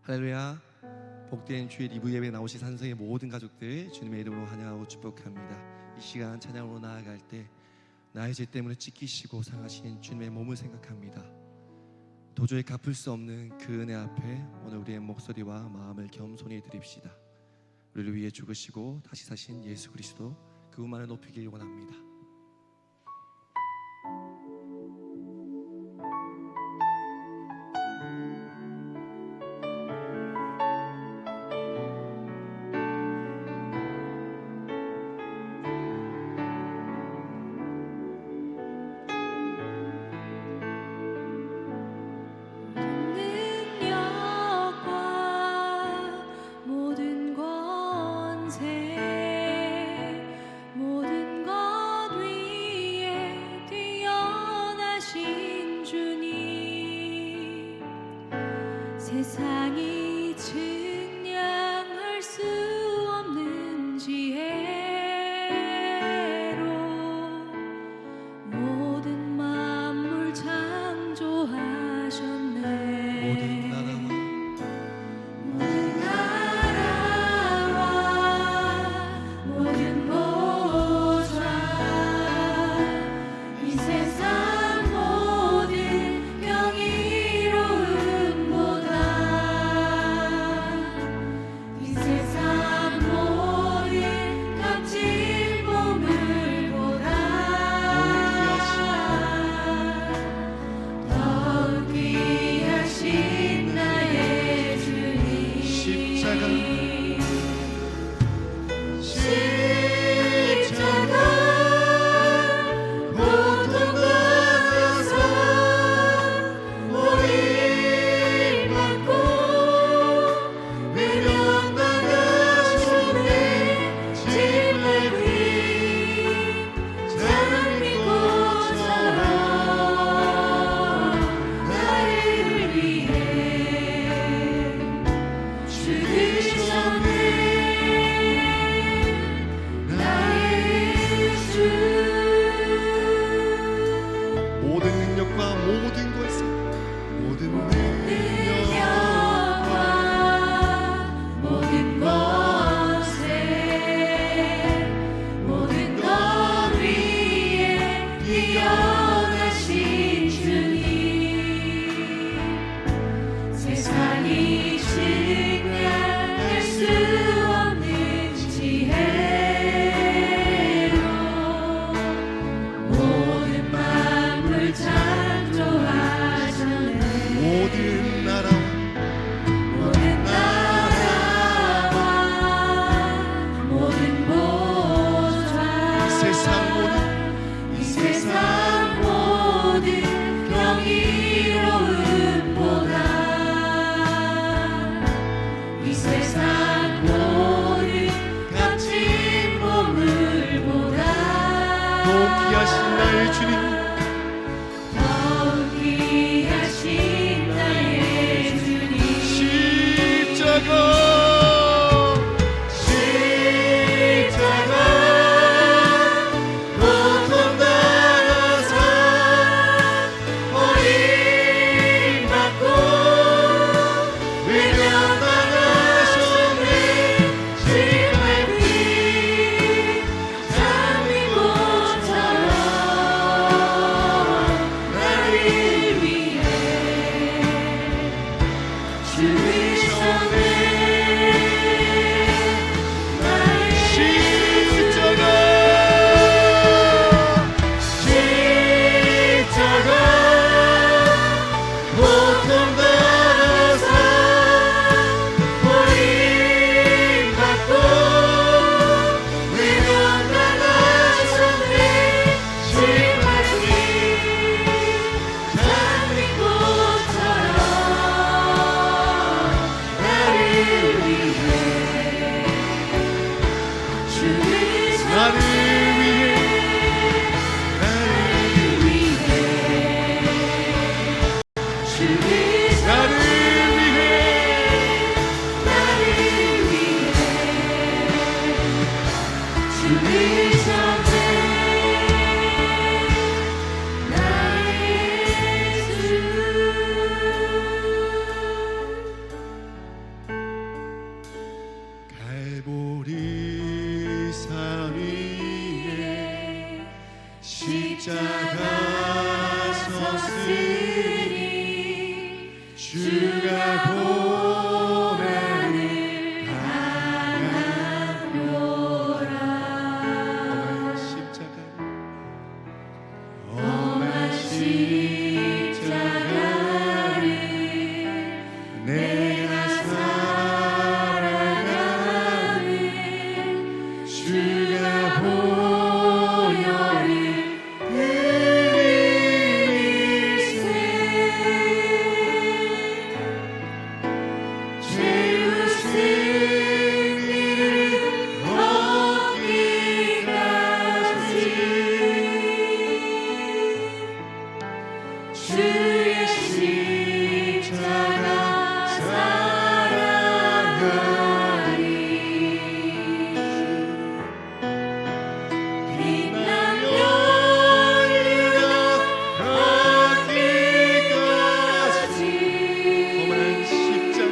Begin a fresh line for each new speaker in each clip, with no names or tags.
할렐루야. 복된 주일 2부 예배에 나오신 산성의 모든 가족들 주님의 이름으로 환영하고 축복합니다. 이 시간 찬양으로 나아갈 때 나의 죄 때문에 찢기시고 상하신 주님의 몸을 생각합니다. 도저히 갚을 수 없는 그 은혜 앞에 오늘 우리의 목소리와 마음을 겸손히 드립시다. 우리를 위해 죽으시고 다시 사신 예수 그리스도 그분만을 높이길 원합니다.
세상이 증량할 수 없는 지혜로 모든 만물 창조하셨네.
모든
나라와 모든 보좌 이 세상 모든 경이로운 이 세상 모든 값진 보물보다 더 귀하신 나의 주님. 십자가 고통받아서 우릴 받고 외면받아주네. 짊을 장미꽃처럼 나를 위해 죽으셨네. 나의 주.
모든 능력과 모든 것을 모든
능력과 모든 것에 모든 것 위에 뛰어나신 주님. 세상이 증량할 수 없는 지혜로 모든 만물 창조하셨네.
모든 나라와
모든 나라와 모든 보좌
세상 모든
이 세상 주의 십자가 사랑하리. 빛나며 하기까지
험한 십자가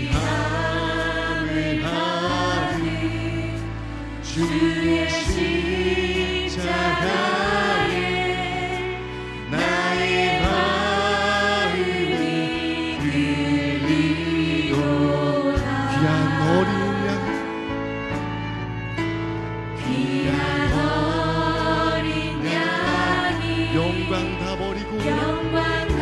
멸시함을 하니 주의 십자가에 나의 마음이 들리도다. 귀한 어린 양,
귀한 어린 양이
영광 다 버리고
영광 다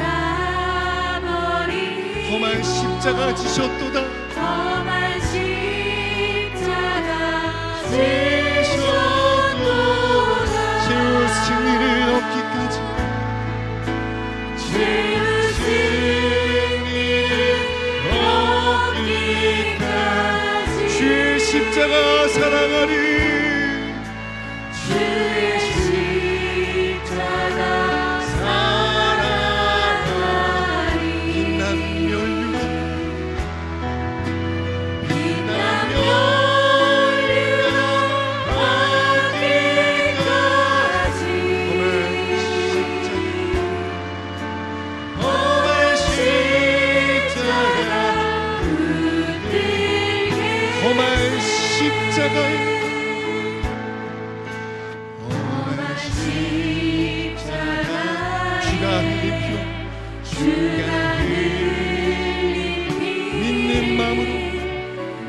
버리고
험한 십자가 지셨도다.
험한 십자가
지셨도다.
지셨도다.
최후 승리를 얻기까지
최후 승리를 얻기까지
주의 십자가 사랑하리.
주의 십자가 사랑하리.
빛난 멸류관
빛나며 하기까지
험한 십자가 험한 십자가에
험한 십자가
주가 흘린 피
주가 흘린 피
믿는 마음으로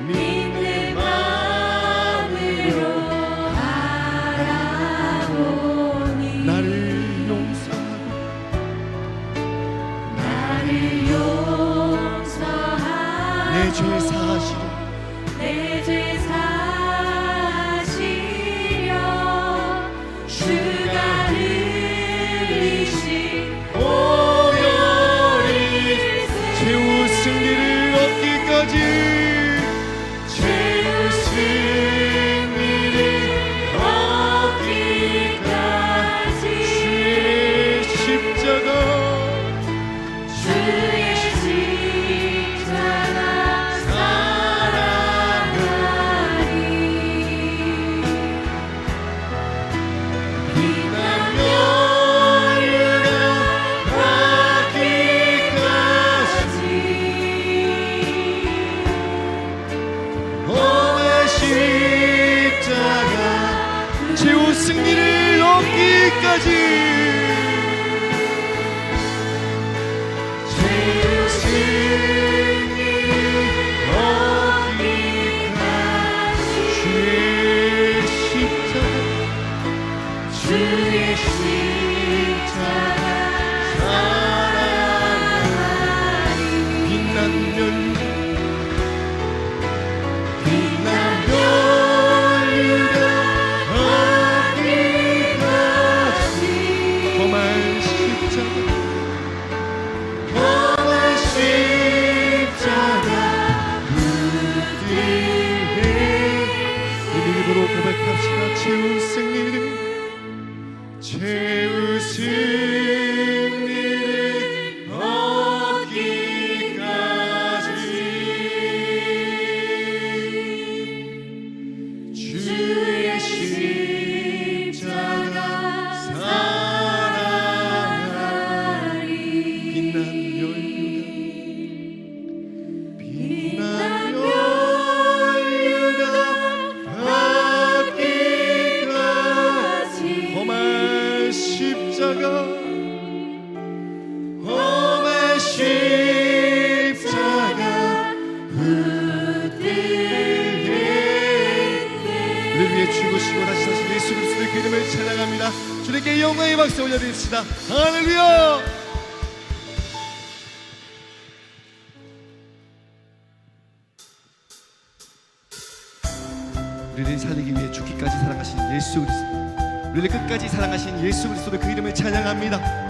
믿는 마음으로 바라보니
나를 용서하고
나를 용서하고
내 죄 사하시고
내 죄 사시려 주가 흘리신 오열이
최후 승리를 얻기까지
최후 승리를 얻기까지
주의 십자가
주의 십자가 사랑하리. 빛나며 하기까지
험한 십자가 최후 승리를 얻기까지
최후 승리를 얻기까지
주의 십자가
주의 십자가 사랑하리.
빛난 멸류관
빛나며 하기까지
험한 십자가
험한 십자가
입으로 고백합시다. 최후 승리를 최후 승리를 얻기까지 주의 십자가 사랑하리. 빛난 멸류관 빛난 멸류관 하기까지 험한 십자가 험한 십자가 우리를 위해 죽으시고 다시 사신 예수 그리스도의 그 이름을 찬양합니다. 주님께 영광의 박수 올려드립시다. 할렐루야. 우리를 살리기 위해 죽기까지 사랑하신 예수 그리스도, 우리를 끝까지 사랑하신 예수 그리스도의 그 이름을 찬양합니다.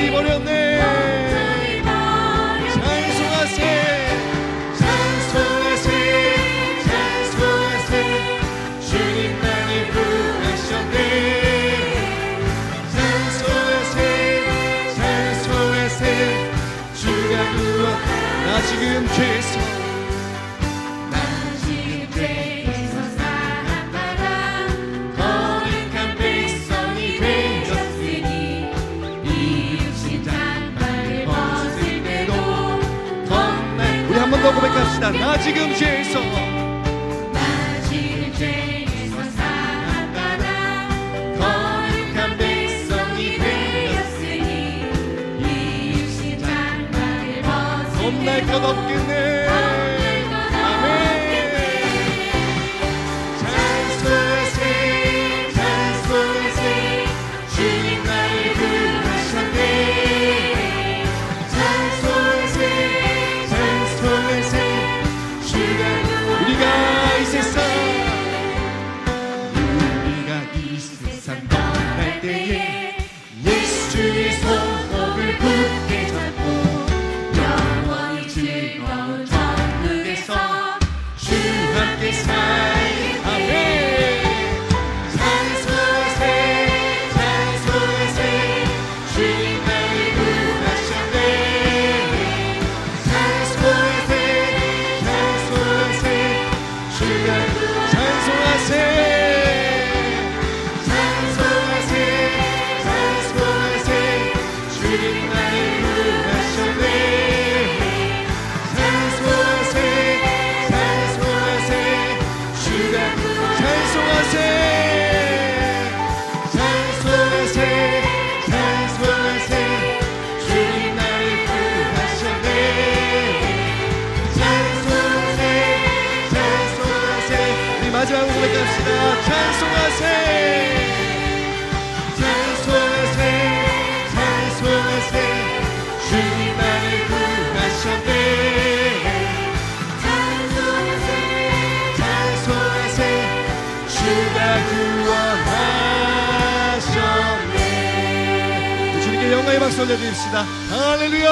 온전히 버렸네. 찬송하세 찬송하세 찬송하세 주님 나를 구하셨네. 찬송하세 찬송하세 주가 구원. 나 지금 죄에서 거룩한 백성이 되었으니 이 육신 단발을 벗을 때도 겁날. 우리 한 번 더 고백합시다. 나 지금 죄에서 거룩한 백성이 되었으니 이 육신 단발을 벗을 겁날 것 없겠네. 마지막으로 고백합시다. 찬송하세 찬송하세 찬송하세 주님 나를 구하셨네. 찬송하세 찬송하세 주가 구원하셨네. 주님께 영광의 박수 올려드립시다. 할렐루야.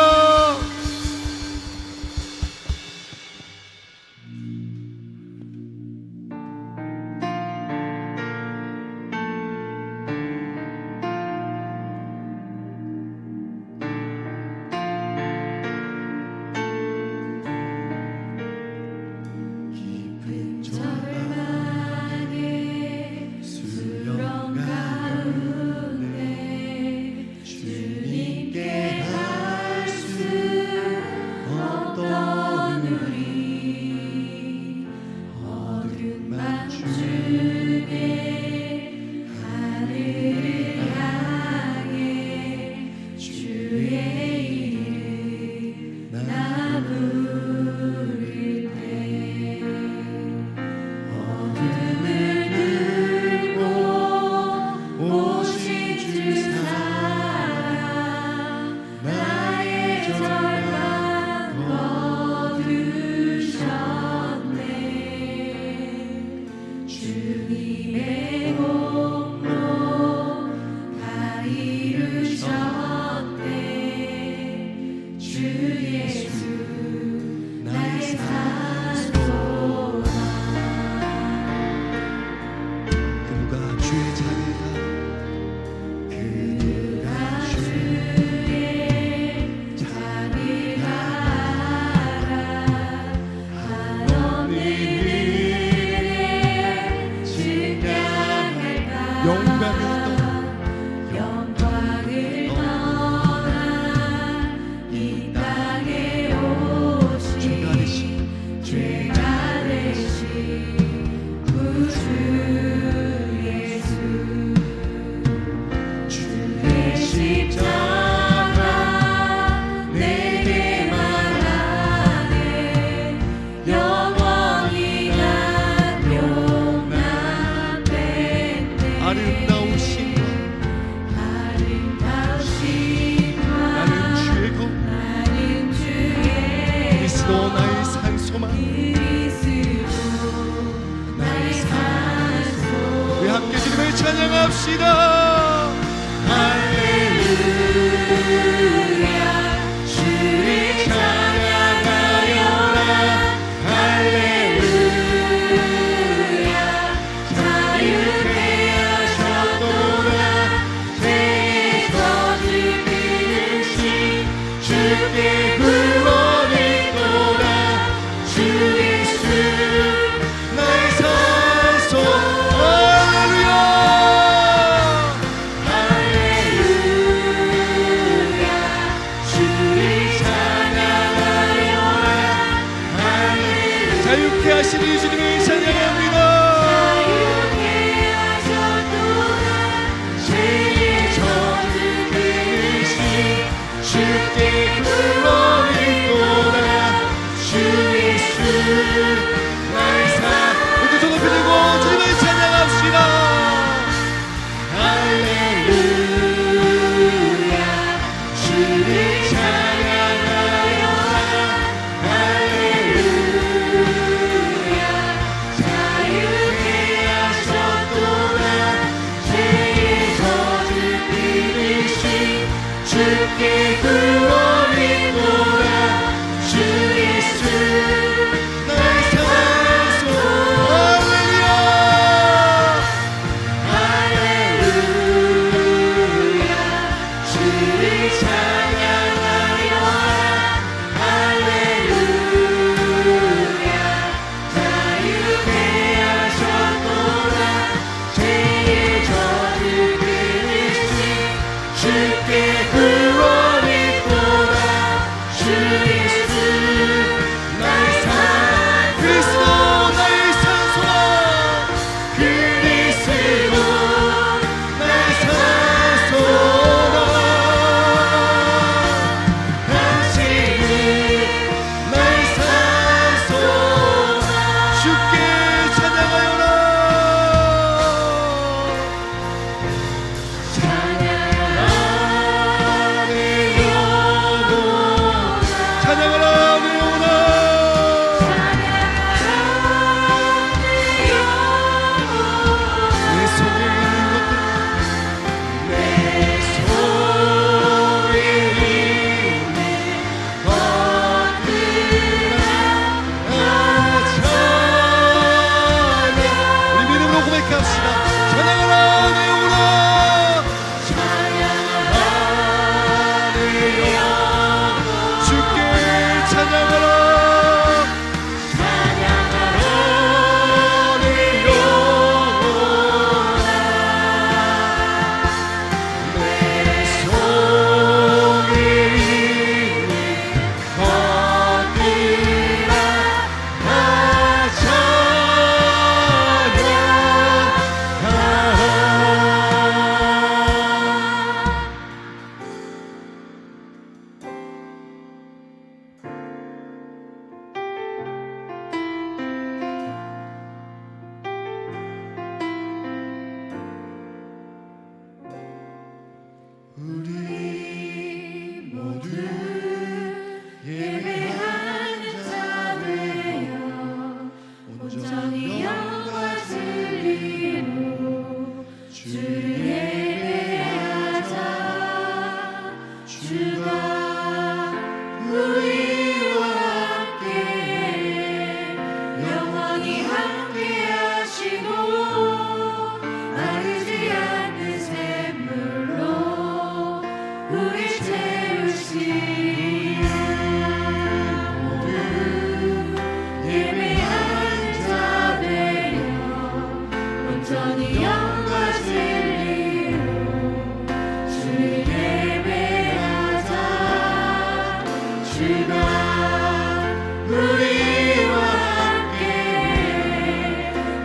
찬양합시다. 할렐루야.
온전히 영과 진리로 주를 예배하자. 주가 우리와 함께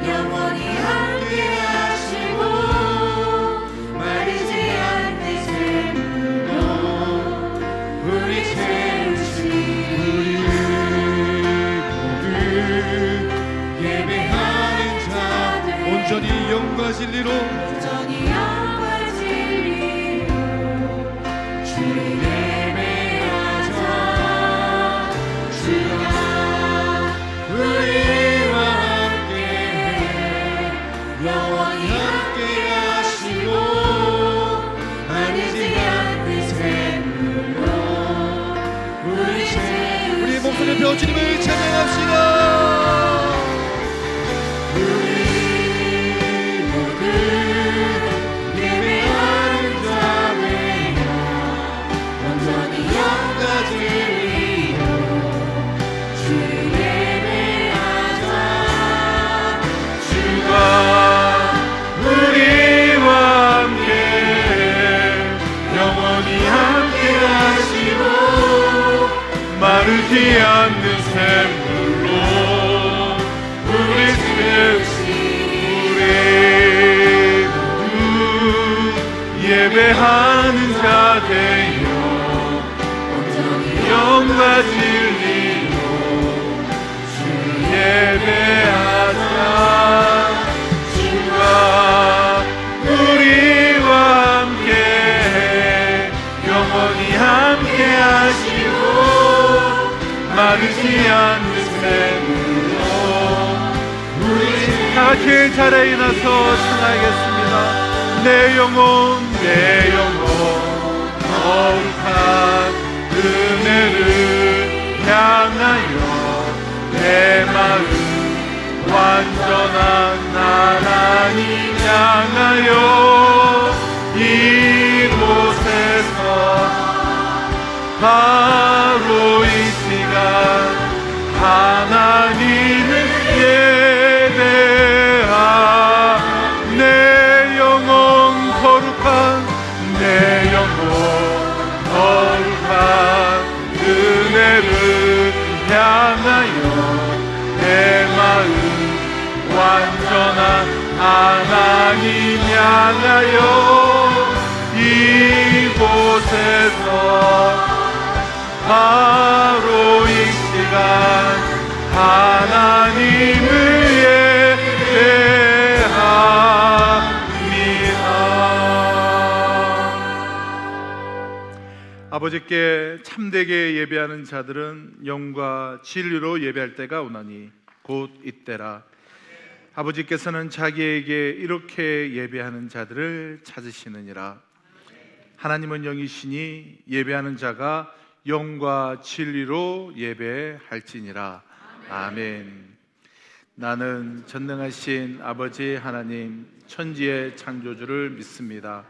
영원히 함께 하시고 마르지 않는 샘으로 우리 채우시니
온전히 영과 진리로
온전히 영과 진리로 주를 예배하자. 주가 우리와 함께 영원히 함께 하시고 마르지 않는 샘으로 우리 채우시니
우리의 목소리를 펴 주님을 찬양합시다.
마르지 않는 샘물로 우리 모두 예배하는 자 되어 영과 진리로 주를 예배하자. 주가 우리와 함께 영원히 함께 하시고 마르지 않는 샘으로 우리 다같이 자리에 일어나서 찬양하겠습니다. 내 영혼 거룩한 은혜를 향하여 내 마음 완전한 하나님 향하여 이곳에서 바로 이 시간 하나님을 예배하. 내 영혼 거룩한 은혜를 향하여 내 마음 완전한 하나님 향하여 이곳에서 바로 이 시간 하나님을 예배합니다. 아버지께 참되게 예배하는 자들은 영과 진리로 예배할 때가 오나니 곧 이때라. 아버지께서는 자기에게 이렇게 예배하는 자들을 찾으시느니라. 하나님은 영이시니 예배하는 자가 영과 진리로 예배할지니라. 아멘. 나는 전능하신 아버지 하나님 천지의 창조주를 믿습니다.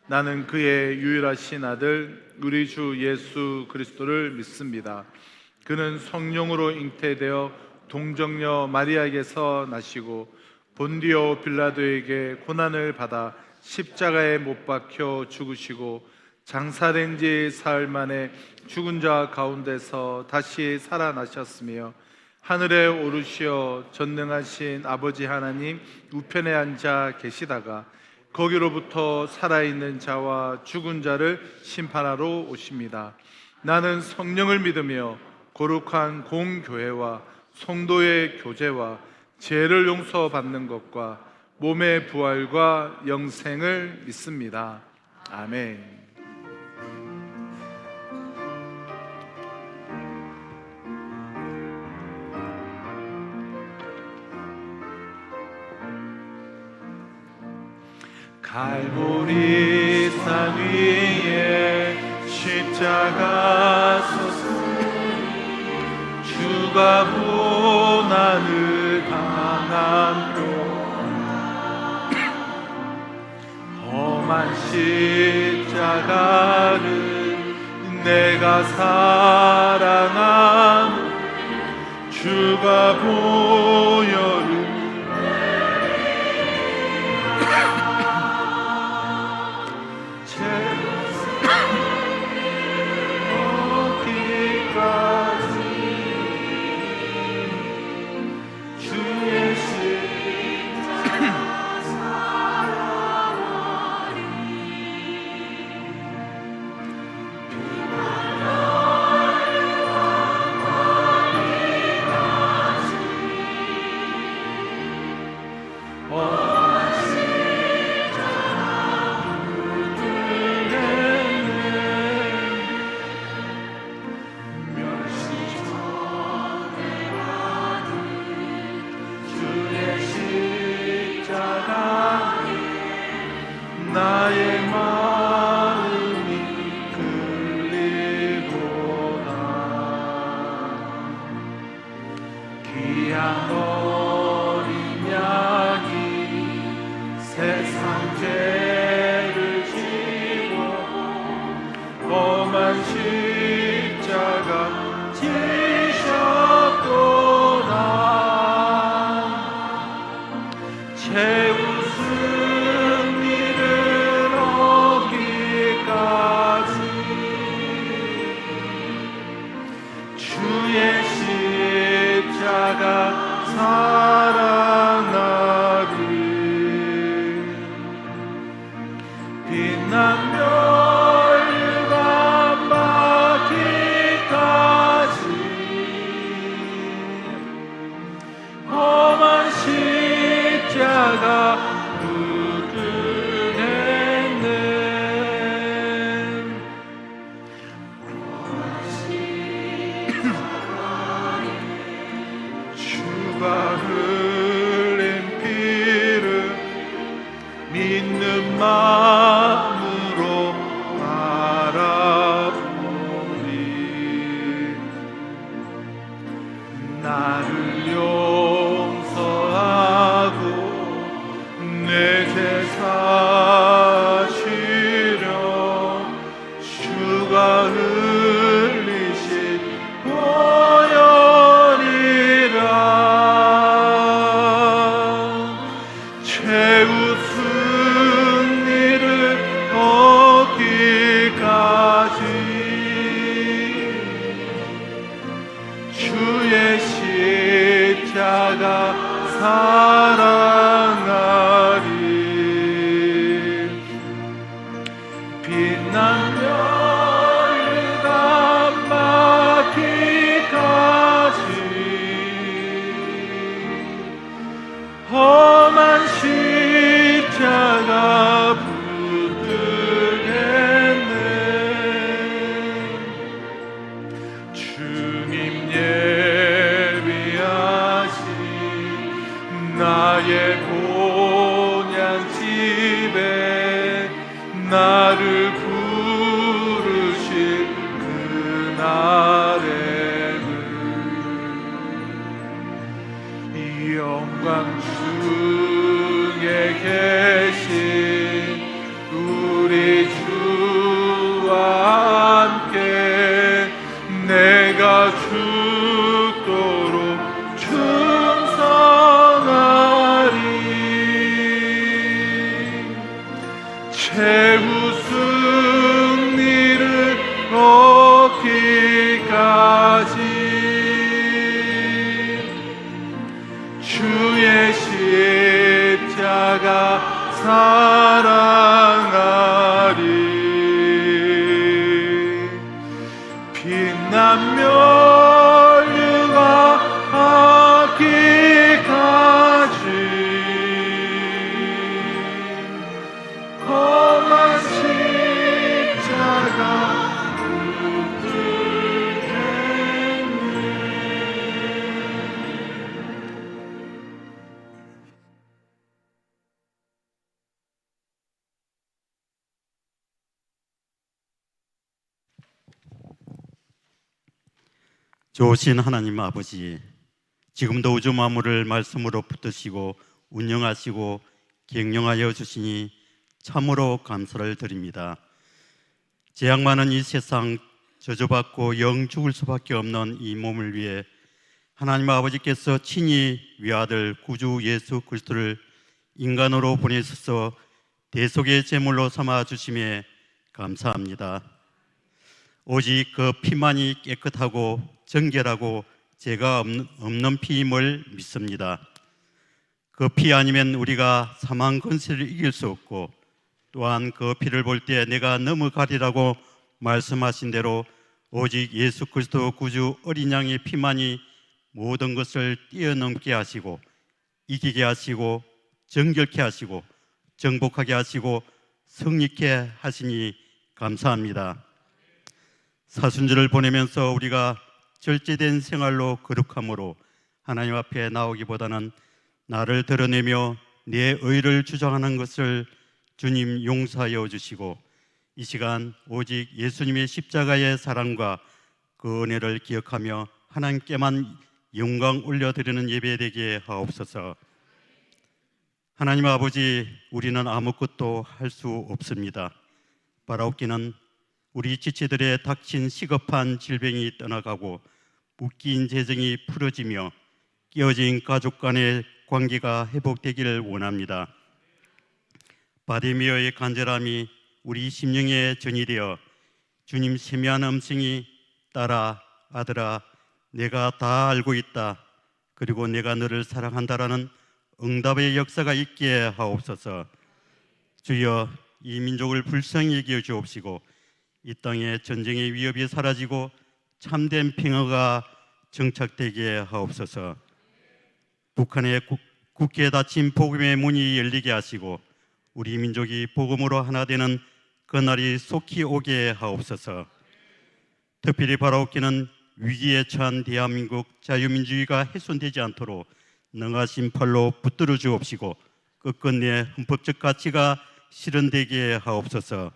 나는 그의 유일하신 아들 우리 주 예수 그리스도를 믿습니다. 그는 성령으로 잉태되어 동정녀 마리아에게서 나시고 본디오 빌라도에게 고난을 받아 십자가에 못 박혀 죽으시고 장사된 지 사흘 만에 죽은 자 가운데서 다시 살아나셨으며 하늘에 오르시어 전능하신 아버지 하나님 우편에 앉아 계시다가 거기로부터 살아있는 자와 죽은 자를 심판하러 오십니다. 나는 성령을 믿으며 거룩한 공교회와 성도의 교제와 죄를 용서받는 것과 몸의 부활과 영생을 믿습니다. 아멘. 갈보리 산 위에 십자가 섰으니 주가 고난을 당한 표 험한 십자가를 내가 사랑함 주가 보혈을 나의 마음이 끌리도다. 귀한 어린 양이 세상 죄를 지고 험한 십자가 지셨도다. 최후 승리를 얻기까지 주의 십자가 사랑하리. 빛난 멸류관 받기까지 험한 십자가 붙들겠네. 주가 흘린 피를 믿는 마음으로 바라보니 나를 용서하고 내 죄 사시려 주가 흘리신 보혈이라. 최후 승리를 얻기까지 주의 십자가 사랑하리. 빛난 멸류관 받기까지 험한 십자가 붙들겠네. 주님 예비하신 나의 본향 집에 나를 부르실 그날에는 영광 중에 계신 우리 주와 함께 내가 죽도록 충성하리. 최후 승리를 얻기까지 주의 십자가 사랑하리. 빛난 멸류관 받기까지 험한 십자가 붙들겠네.
좋으신 하나님 아버지, 지금도 우주 만물을 말씀으로 붙드시고 운영하시고 경영하여 주시니 참으로 감사를 드립니다. 죄악 많은 이 세상, 저주받고 영 죽을 수밖에 없는 이 몸을 위해 하나님 아버지께서 친히 외아들 구주 예수 그리스도를 인간으로 보내셔서 대속의 제물로 삼아 주심에 감사합니다. 오직 그 피만이 깨끗하고 정결하고 죄가 없는 피임을 믿습니다. 그 피 아니면 우리가 사망 권세를 이길 수 없고, 또한 그 피를 볼 때 내가 넘어가리라고 말씀하신 대로 오직 예수 그리스도 구주 어린 양의 피만이 모든 것을 뛰어넘게 하시고 이기게 하시고 정결케 하시고 정복하게 하시고 성립케 하시니 감사합니다. 사순절을 보내면서 우리가 절제된 생활로 거룩함으로 하나님 앞에 나오기보다는 나를 드러내며 내 의를 주장하는 것을 주님 용서하여 주시고 이 시간 오직 예수님의 십자가의 사랑과 그 은혜를 기억하며 하나님께만 영광 올려드리는 예배 되게 하옵소서. 하나님 아버지, 우리는 아무것도 할 수 없습니다. 바라옵기는 우리 지체들의 닥친 시급한 질병이 떠나가고 묶인 재정이 풀어지며 깨어진 가족 간의 관계가 회복되기를 원합니다. 바디미어의 간절함이 우리 심령에 전이 되어 주님 세미한 음성이 딸아, 아들아, 내가 다 알고 있다. 그리고 내가 너를 사랑한다라는 응답의 역사가 있게 하옵소서. 주여, 이 민족을 불쌍히 여겨 주옵시고 이 땅에 전쟁의 위협이 사라지고 참된 평화가 정착되게 하옵소서. 북한의 국기에 닫힌 복음의 문이 열리게 하시고 우리 민족이 복음으로 하나 되는 그날이 속히 오게 하옵소서. 특별히 바라옵기는 위기에 처한 대한민국 자유민주주의가 훼손되지 않도록 능하신 팔로 붙들어 주옵시고 끝끝내 헌법적 가치가 실현되게 하옵소서.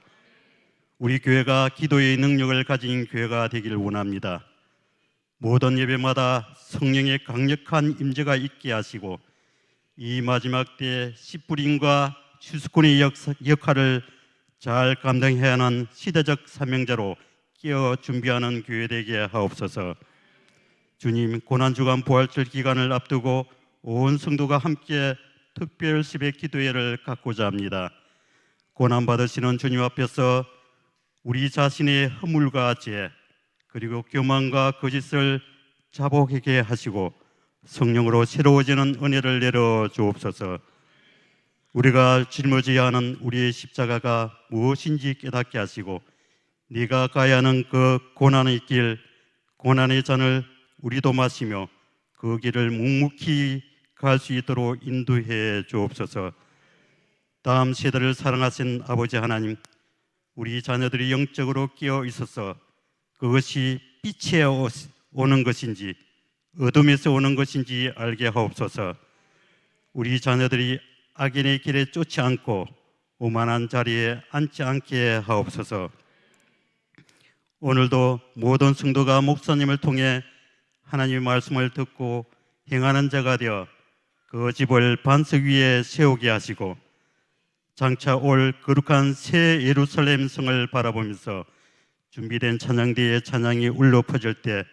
우리 교회가 기도의 능력을 가진 교회가 되기를 원합니다. 모든 예배마다 성령의 강력한 임재가 있게 하시고 이 마지막 때 씨뿌림과 추수꾼의 역할을 잘 감당해야 하는 시대적 사명자로 끼어 준비하는 교회 되게 하옵소서. 주님, 고난주간 부활절 기간을 앞두고 온 성도가 함께 특별 새벽 기도회를 갖고자 합니다. 고난받으시는 주님 앞에서 우리 자신의 허물과 죄 그리고 교만과 거짓을 자복하게 하시고 성령으로 새로워지는 은혜를 내려 주옵소서. 우리가 짊어져야 하는 우리의 십자가가 무엇인지 깨닫게 하시고 네가 가야 하는 그 고난의 길, 고난의 잔을 우리도 마시며 그 길을 묵묵히 갈 수 있도록 인도해 주옵소서. 다음 세대를 사랑하신 아버지 하나님, 우리 자녀들이 영적으로 깨어 있어서 그것이 빛에 오는 것인지 어둠에서 오는 것인지 알게 하옵소서. 우리 자녀들이 악인의 길에 쫓지 않고 오만한 자리에 앉지 않게 하옵소서. 오늘도 모든 성도가 목사님을 통해 하나님의 말씀을 듣고 행하는 자가 되어 그 집을 반석 위에 세우게 하시고 장차 올 거룩한 새 예루살렘 성을 바라보면서 준비된 찬양대의 찬양이 울려 퍼질 때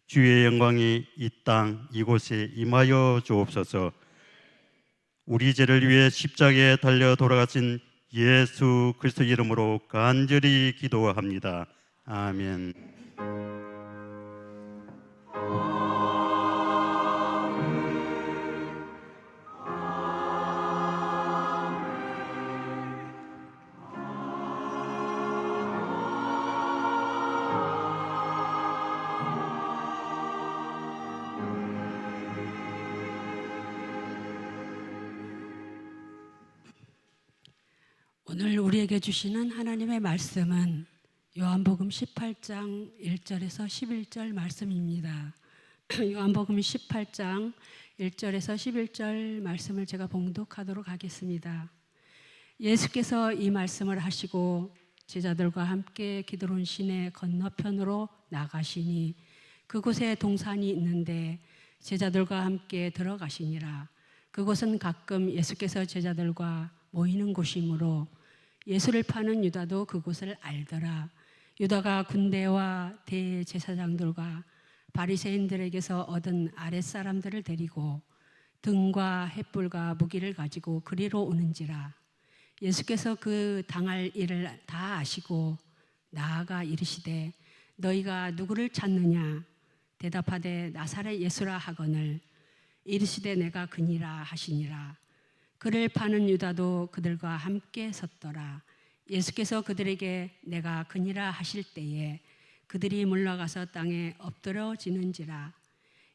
주의 영광이 이 땅 이곳에 임하여 주옵소서. 우리 죄를 위해 십자가에 달려 돌아가신 예수 그리스도 이름으로 간절히 기도합니다. 아멘.
오늘 우리에게 주시는 하나님의 말씀은 요한복음 18장 1절에서 11절 말씀입니다. 요한복음 18장 1절에서 11절 말씀을 제가 봉독하도록 하겠습니다. 예수께서 이 말씀을 하시고 제자들과 함께 기드론 시내 건너편으로 나가시니 그곳에 동산이 있는데 제자들과 함께 들어가시니라. 그곳은 가끔 예수께서 제자들과 모이는 곳이므로 예수를 파는 유다도 그곳을 알더라. 유다가 군대와 대제사장들과 바리새인들에게서 얻은 아랫사람들을 데리고 등과 횃불과 무기를 가지고 그리로 오는지라. 예수께서 그 당할 일을 다 아시고 나아가 이르시되 너희가 누구를 찾느냐? 대답하되 나사렛 예수라 하거늘 이르시되 내가 그니라 하시니라. 그를 파는 유다도 그들과 함께 섰더라. 예수께서 그들에게 내가 그니라 하실 때에 그들이 물러가서 땅에 엎드러지는지라.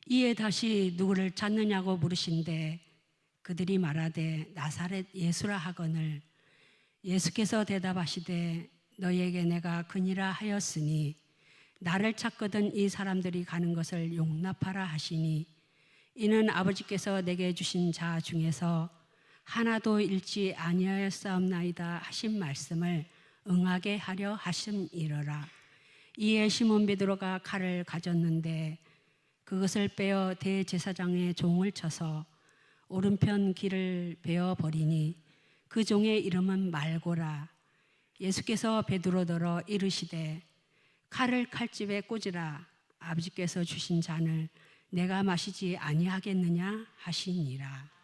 이에 다시 누구를 찾느냐고 물으신데 그들이 말하되 나사렛 예수라 하거늘 예수께서 대답하시되 너희에게 내가 그니라 하였으니 나를 찾거든 이 사람들이 가는 것을 용납하라 하시니 이는 아버지께서 내게 주신 자 중에서 하나도 잃지 아니하였사옵나이다 하신 말씀을 응하게 하려 하심이러라. 이에 시몬 베드로가 칼을 가졌는데 그것을 빼어 대제사장의 종을 쳐서 오른편 귀를 베어 버리니 그 종의 이름은 말고라. 예수께서 베드로더러 이르시되 칼을 칼집에 꽂으라. 아버지께서 주신 잔을 내가 마시지 아니하겠느냐 하시니라.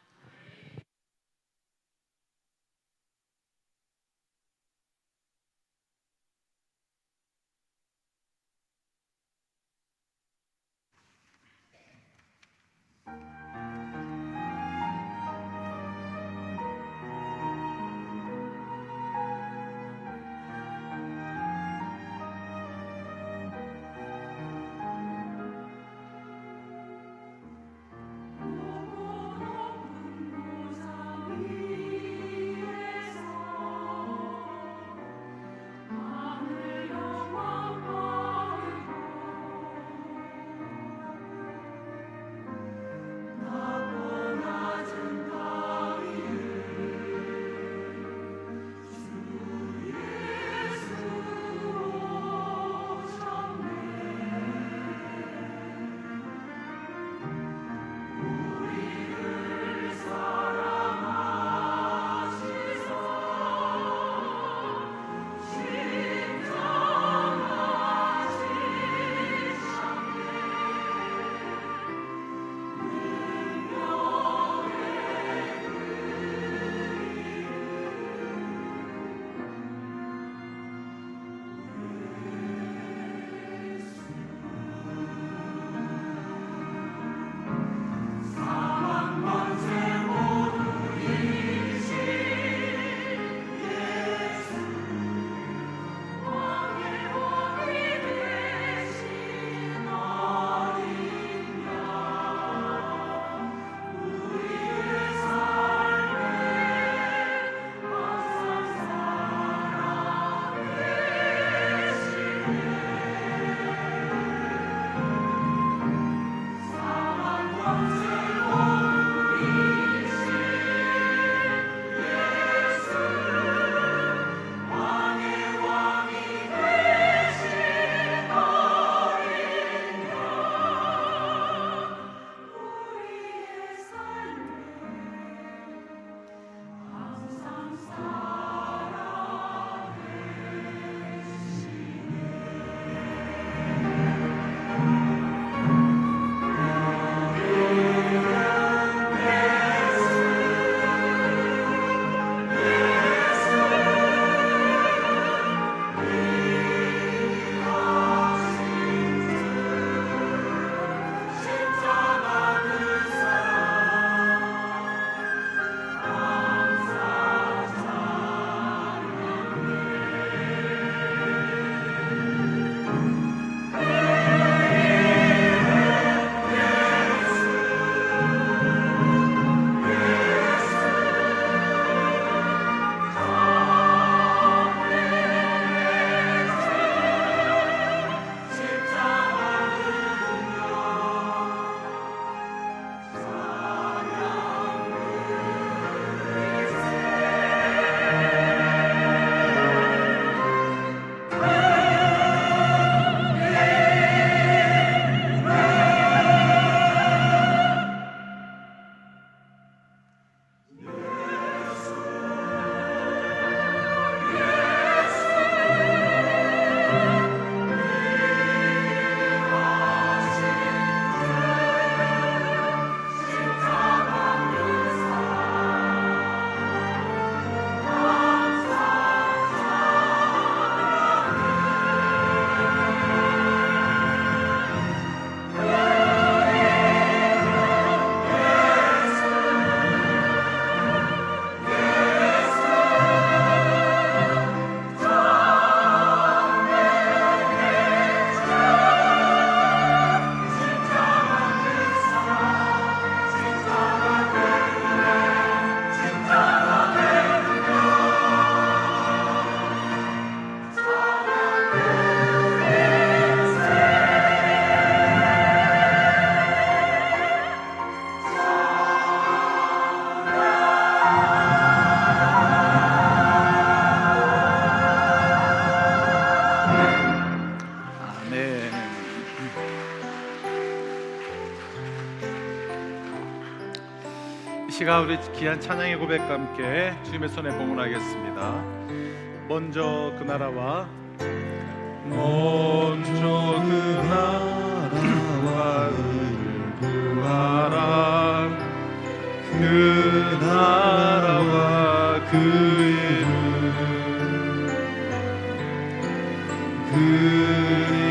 시간 우리 귀한 찬양의 고백과 함께 주님의 손에 봉헌하겠습니다. 먼저 그 나라와 의를 구하라. 그 나라와 그 의를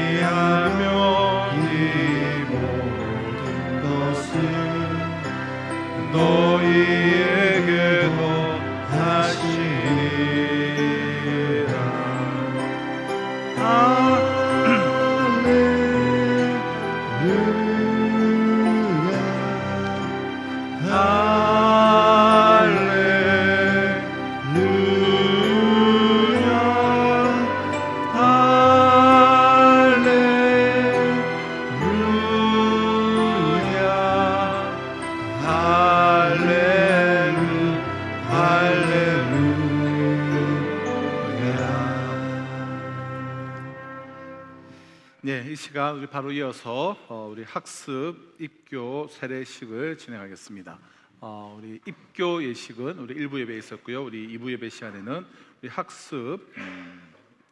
그리하면 이 모든 것을 너희에게도 하시리라. 네, 이 시간 우리 바로 이어서 우리 학습 입교 세례식을 진행하겠습니다. 우리 입교 예식은 우리 1부 예배에 있었고요. 우리 2부 예배 시간에는 우리 학습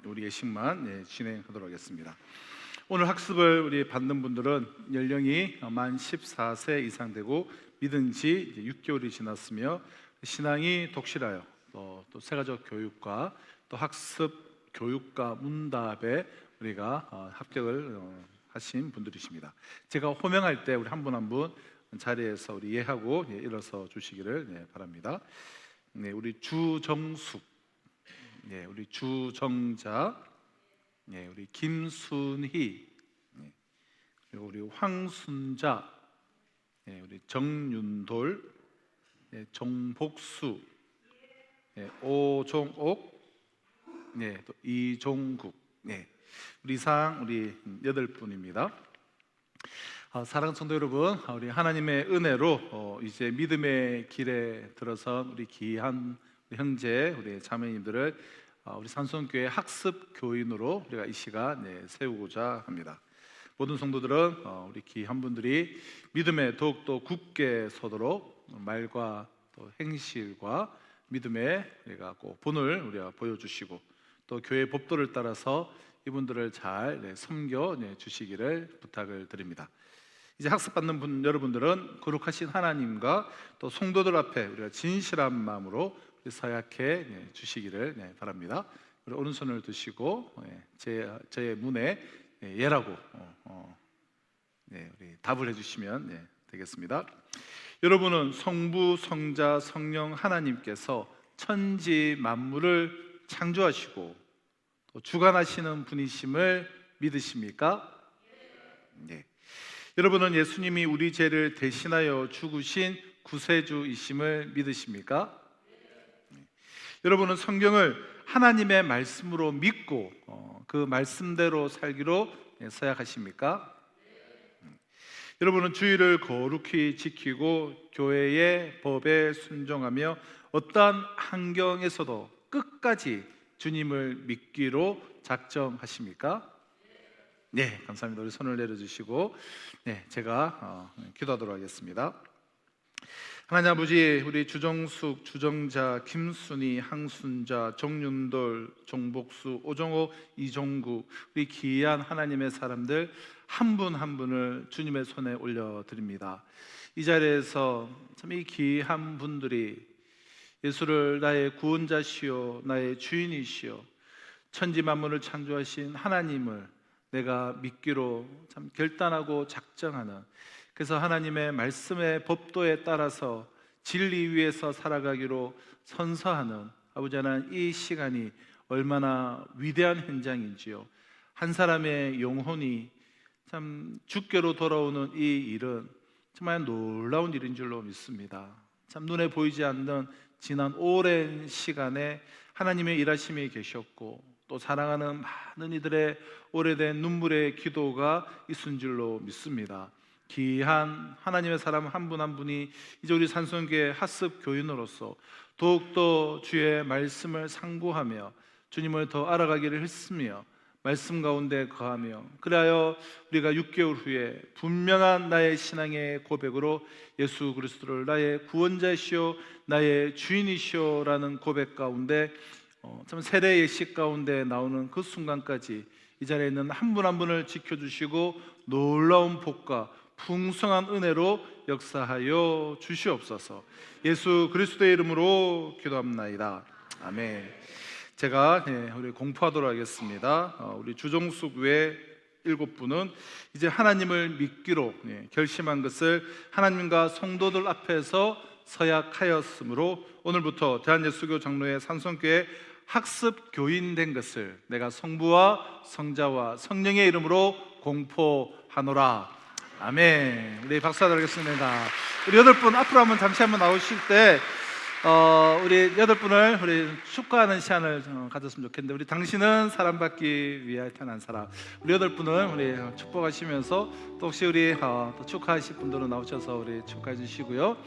우리 예식만 진행하도록 하겠습니다. 오늘 학습을 우리 받는 분들은 연령이 만 14세 이상 되고 믿은 지 6개월이 지났으며 신앙이 독실하여 또 세가족 교육과 또 학습 교육과 문답에 우리가 합격을 하신 분들이십니다. 제가 호명할 때 우리 한 분 한 분 자리에서 우리 예하고 일어서 주시기를 바랍니다. 네, 우리 주정숙, 네, 우리 주정자, 네, 우리 김순희, 네, 그리고 우리 황순자, 네, 우리 정윤돌, 네, 정복수, 네, 오종옥, 네, 또 이종국, 네, 우리 이상 우리 8분입니다. 사랑하는 성도 여러분, 우리 하나님의 은혜로 이제 믿음의 길에 들어선 우리 귀한 우리 형제, 우리 자매님들을 우리 산성교회 학습 교인으로 우리가 이 시간 세우고자 합니다. 모든 성도들은 우리 귀한 분들이 믿음에 더욱더 굳게 서도록 말과 또 행실과 믿음의 우리가 꼭 본을 우리가 보여주시고 또 교회 법도를 따라서 이분들을 잘 섬겨 주시기를 부탁을 드립니다. 이제 학습받는 분 여러분들은 거룩하신 하나님과 또 성도들 앞에 우리가 진실한 마음으로 서약해 주시기를 바랍니다. 우리 오른손을 드시고 제 문에 예라고 우리 답을 해주시면 되겠습니다. 여러분은 성부, 성자, 성령 하나님께서 천지 만물을 창조하시고 또 주관하시는 분이심을 믿으십니까? 네. 여러분은 예수님이 우리 죄를 대신하여 죽으신 구세주이심을 믿으십니까? 네. 여러분은 성경을 하나님의 말씀으로 믿고 그 말씀대로 살기로 서약하십니까? 여러분은 주의를 거룩히 지키고 교회의 법에 순종하며 어떠한 환경에서도 끝까지 주님을 믿기로 작정하십니까? 네, 감사합니다. 우리 손을 내려주시고 제가 기도하도록 하겠습니다. 하나님 아버지, 우리 주정숙, 주정자, 김순희, 항순자, 정윤돌, 정복수, 오정호, 이종구 우리 귀한 하나님의 사람들 한 분 한 분을 주님의 손에 올려드립니다. 이 자리에서 참 이 귀한 분들이 예수를 나의 구원자시요 나의 주인이시요 천지 만물을 창조하신 하나님을 내가 믿기로 참 결단하고 작정하는, 그래서 하나님의 말씀의 법도에 따라서 진리 위에서 살아가기로 선서하는 아버지 하나님, 이 시간이 얼마나 위대한 현장인지요. 한 사람의 영혼이 참 주께로 돌아오는 이 일은 정말 놀라운 일인 줄로 믿습니다. 참 눈에 보이지 않는 지난 오랜 시간에 하나님의 일하심이 계셨고 또 사랑하는 많은 이들의 오래된 눈물의 기도가 있은 줄로 믿습니다. 귀한 하나님의 사람 한 분 한 분이 이제 우리 산성교회 학습 교인으로서 더욱더 주의 말씀을 상고하며 주님을 더 알아가기를 했으며 말씀 가운데 거하며 그리하여 우리가 6개월 후에 분명한 나의 신앙의 고백으로 예수 그리스도를 나의 구원자시오 나의 주인이시오라는 고백 가운데 참 세례 예식 가운데 나오는 그 순간까지 이 자리에 있는 한 분 한 분을 지켜주시고 놀라운 복과 풍성한 은혜로 역사하여 주시옵소서. 예수 그리스도의 이름으로 기도합나이다. 아멘. 제가 우리 공포하도록 하겠습니다. 우리 주종숙 외 7분은 이제 하나님을 믿기로 결심한 것을 하나님과 성도들 앞에서 서약하였으므로 오늘부터 대한예수교 장로회 산성교회 학습 교인 된 것을 내가 성부와 성자와 성령의 이름으로 공포하노라. 아멘. 우리 박수 하겠습니다. 우리 8분 앞으로 잠시 한번 나오실 때 우리 8분을 우리 축하하는 시간을 가졌으면 좋겠는데, 우리 당신은 사랑받기 위하여 태어난 사람, 우리 8분을 우리 축복하시면서 또 혹시 우리 또 축하하실 분들은 나오셔서 우리 축하해 주시고요.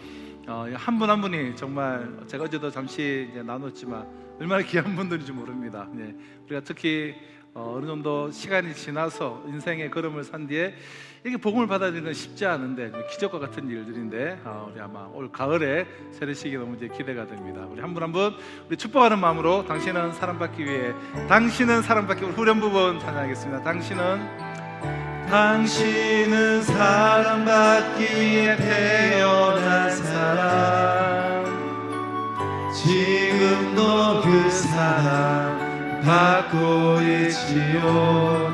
한 분 한 분이 정말 제가 어제도 잠시 나눴지만 얼마나 귀한 분들인지 모릅니다. 우리가 특히 어느 정도 시간이 지나서 인생의 걸음을 산 뒤에 이게 복음을 받아들이는 건 쉽지 않은데 기적과 같은 일들인데 우리 아마 올 가을에 세례식이 너무 이제 기대가 됩니다. 우리 한 분 한 분 우리 축복하는 마음으로 당신은 사랑받기 위해, 당신은 사랑받기 위해 후렴 부분 찬양하겠습니다. 당신은 사랑받기 위해 태어난 사람, 지금도 그 사랑 받고 있지요.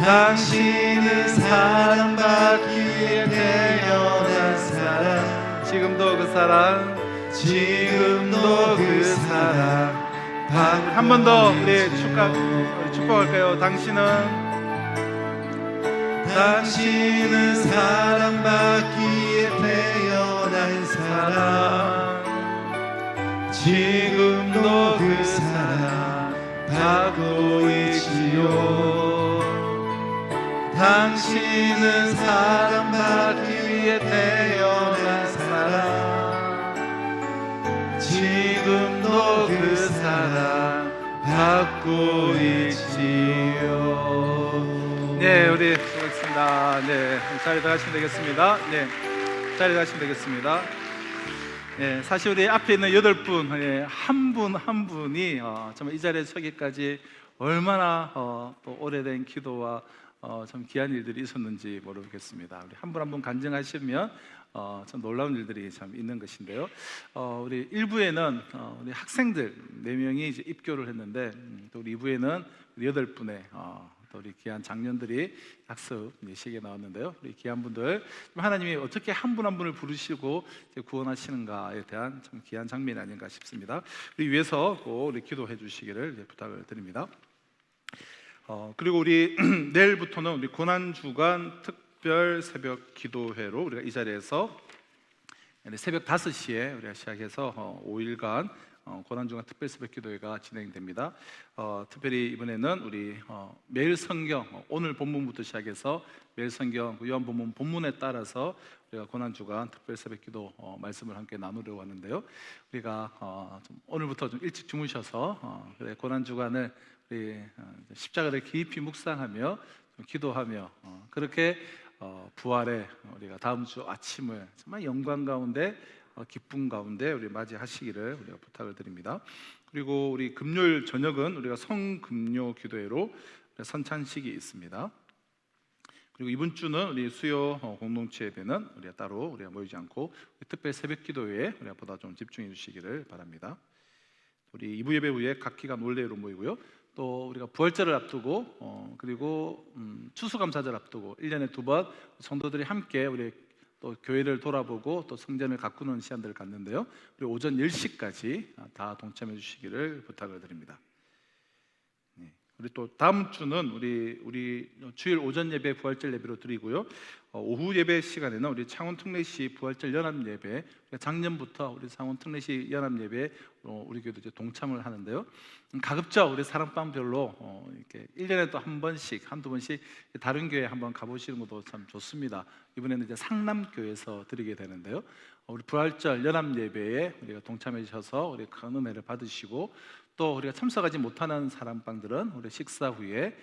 당신은 사랑받기 위해 태어난 사람, 지금도 그 사랑 한 번 더 우리 축복할까요? 당신은 사랑받기 위해 태어난 사람, 지금도 그 사랑 받고 있지요. 당신은 사랑받기 위해 태어난 사람, 지금도 그 사랑 받고 있지요. 네, 우리 수고하셨습니다. 네, 자리 들어가시면 되겠습니다. 자리 들어가시면 되겠습니다. 사실 우리 앞에 있는 8분, 한 분 한 분이 정말 이 자리에 서기까지 얼마나 또 오래된 기도와 참 귀한 일들이 있었는지 모르겠습니다. 우리 한 분 한 분 간증하시면 참 놀라운 일들이 참 있는 것인데요. 우리 1부에는 우리 학생들 4명이 이제 입교를 했는데, 또 우리 2부에는 우리 8분의 또 우리 귀한 장년들이 학습 예식에 나왔는데요. 우리 귀한 분들, 하나님이 어떻게 한 분 한 분을 부르시고 구원하시는가에 대한 참 귀한 장면이 아닌가 싶습니다. 우리 위해서 꼭 우리 기도해 주시기를 부탁을 드립니다. 그리고 우리 내일부터는 우리 고난주간 특별 새벽 기도회로 우리가 이 자리에서 새벽 5시에 우리가 시작해서 5일간 고난주간 특별 새벽 기도회가 진행됩니다. 특별히 이번에는 우리 매일 성경, 오늘 본문부터 시작해서 매일 성경 요한복음 본문에 따라서 우리가 고난주간 특별 새벽 기도 말씀을 함께 나누려고 하는데요. 우리가 오늘부터 좀 일찍 주무셔서 고난주간을 우리 십자가를 깊이 묵상하며 기도하며 그렇게 부활의 우리가 다음 주 아침을 정말 영광 가운데 기쁨 가운데 우리 맞이하시기를 우리가 부탁을 드립니다. 그리고 우리 금요일 저녁은 우리가 성금요 기도회로 선찬식이 있습니다. 그리고 이번 주는 우리 수요 공동체 예배는 우리가 따로 우리가 모이지 않고 특별 새벽 기도회에 우리가 보다 좀 집중해 주시기를 바랍니다. 우리 2부 예배 후에 각 기간 원래로 모이고요. 또 우리가 부활절을 앞두고 그리고 추수감사절 앞두고 1년에 2번 성도들이 함께 우리 또 교회를 돌아보고 또 성전을 가꾸는 시간들을 갖는데요. 우리 오전 10시까지 다 동참해 주시기를 부탁을 드립니다. 우리 또 다음 주는 우리 주일 오전 예배 부활절 예배로 드리고요. 오후 예배 시간에는 우리 창원 특례시 부활절 연합 예배, 작년부터 우리 창원 특례시 연합 예배 우리 교회도 이제 동참을 하는데요. 가급적 우리 사랑방별로 이렇게 1년에 또 한 번씩, 한두 번씩 다른 교회 한번 가보시는 것도 참 좋습니다. 이번에는 이제 상남교회에서 드리게 되는데요. 우리 부활절 연합 예배에 우리가 동참해 주셔서 우리 큰 은혜를 받으시고, 또 우리가 참석하지 못하는 사랑방들은 우리 식사 후에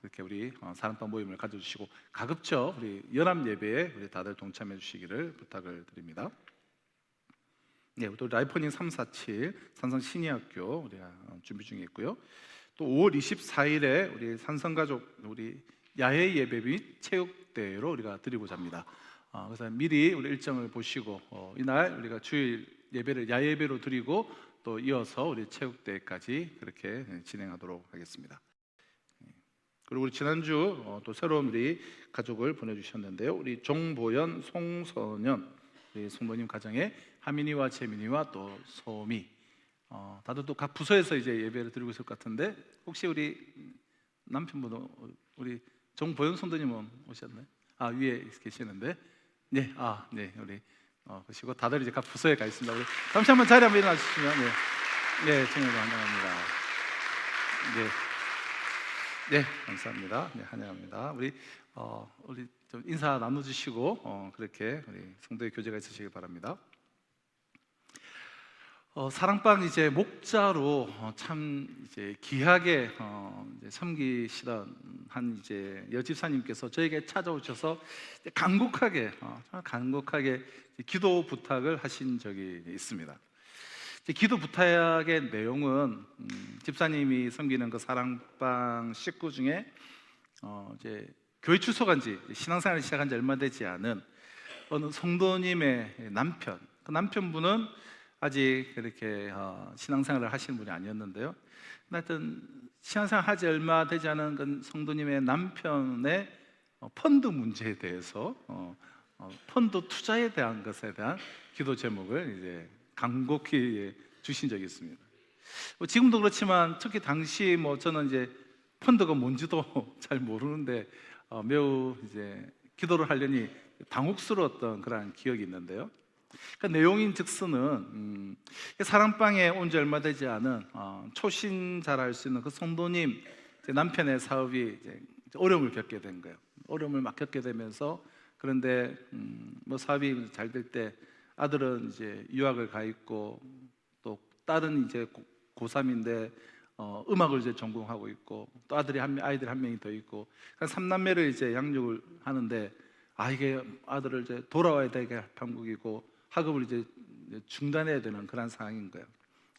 이렇게 우리 사랑방 모임을 가져주시고, 가급적 우리 연합 예배에 우리 다들 동참해 주시기를 부탁을 드립니다. 네, 또 라이프닝 347 산성 신의학교 우리가 준비 중에 있고요. 또 5월 24일에 우리 산성가족 우리 야외 예배 및 체육대회로 우리가 드리고자 합니다. 그래서 미리 우리 일정을 보시고 이날 우리가 주일 예배를 야외 예배로 드리고, 또 이어서 우리 체육대회까지 그렇게 진행하도록 하겠습니다. 그리고 우리 지난주 또 새로운 우리 가족을 보내주셨는데요. 우리 종보연, 송선연 우리 성모님 가정에 하민이와 재민이와 또 소미, 다들 또 각 부서에서 이제 예배를 드리고 있을 것 같은데, 혹시 우리 남편분 우리 종보연 성도님은 오셨나요? 위에 계시는데, 네, 네, 우리 그러시고 다들 이제 각 부서에 가 있습니다. 우리 잠시 한번 자리 한번 일어나 주시면, 네, 정말 환영합니다. 네, 감사합니다. 네, 환영합니다. 우리 좀 인사 나눠주시고 그렇게 우리 성도의 교제가 있으시길 바랍니다. 사랑방 이제 목자로 참 이제 귀하게 이제 섬기시던 한 이제 여집사님께서 저에게 찾아오셔서 간곡하게 기도 부탁을 하신 적이 있습니다. 기도 부탁의 내용은 집사님이 섬기는 그 사랑방 식구 중에 이제 교회 출석한 지, 신앙생활을 시작한 지 얼마 되지 않은 어느 성도님의 남편, 그 남편분은 아직 그렇게 신앙생활을 하시는 분이 아니었는데요. 하여튼 신앙생활 하지 얼마 되지 않은 그 성도님의 남편의 펀드 문제에 대해서 펀드 투자에 대한 것에 대한 기도 제목을 이제 간곡히 주신 적이 있습니다. 지금도 그렇지만 특히 당시 저는 이제 펀드가 뭔지도 잘 모르는데 매우 이제 기도를 하려니 당혹스러웠던 그런 기억이 있는데요. 그 내용인즉슨은 사랑방에 온 지 얼마 되지 않은 초신자라 할 수 있는 그 성도님 남편의 사업이 이제 어려움을 겪게 된 거예요. 어려움을 막 겪게 되면서, 그런데 사업이 잘 될 때 아들은 이제 유학을 가 있고, 또 딸은 이제 고3인데 음악을 이제 전공하고 있고, 또 아이들 한 명이 더 있고, 그러니까 3남매를 이제 양육을 하는데, 이게 아들을 이제 돌아와야 되게 판국이고 학업을 이제 중단해야 되는 그런 상황인 거예요.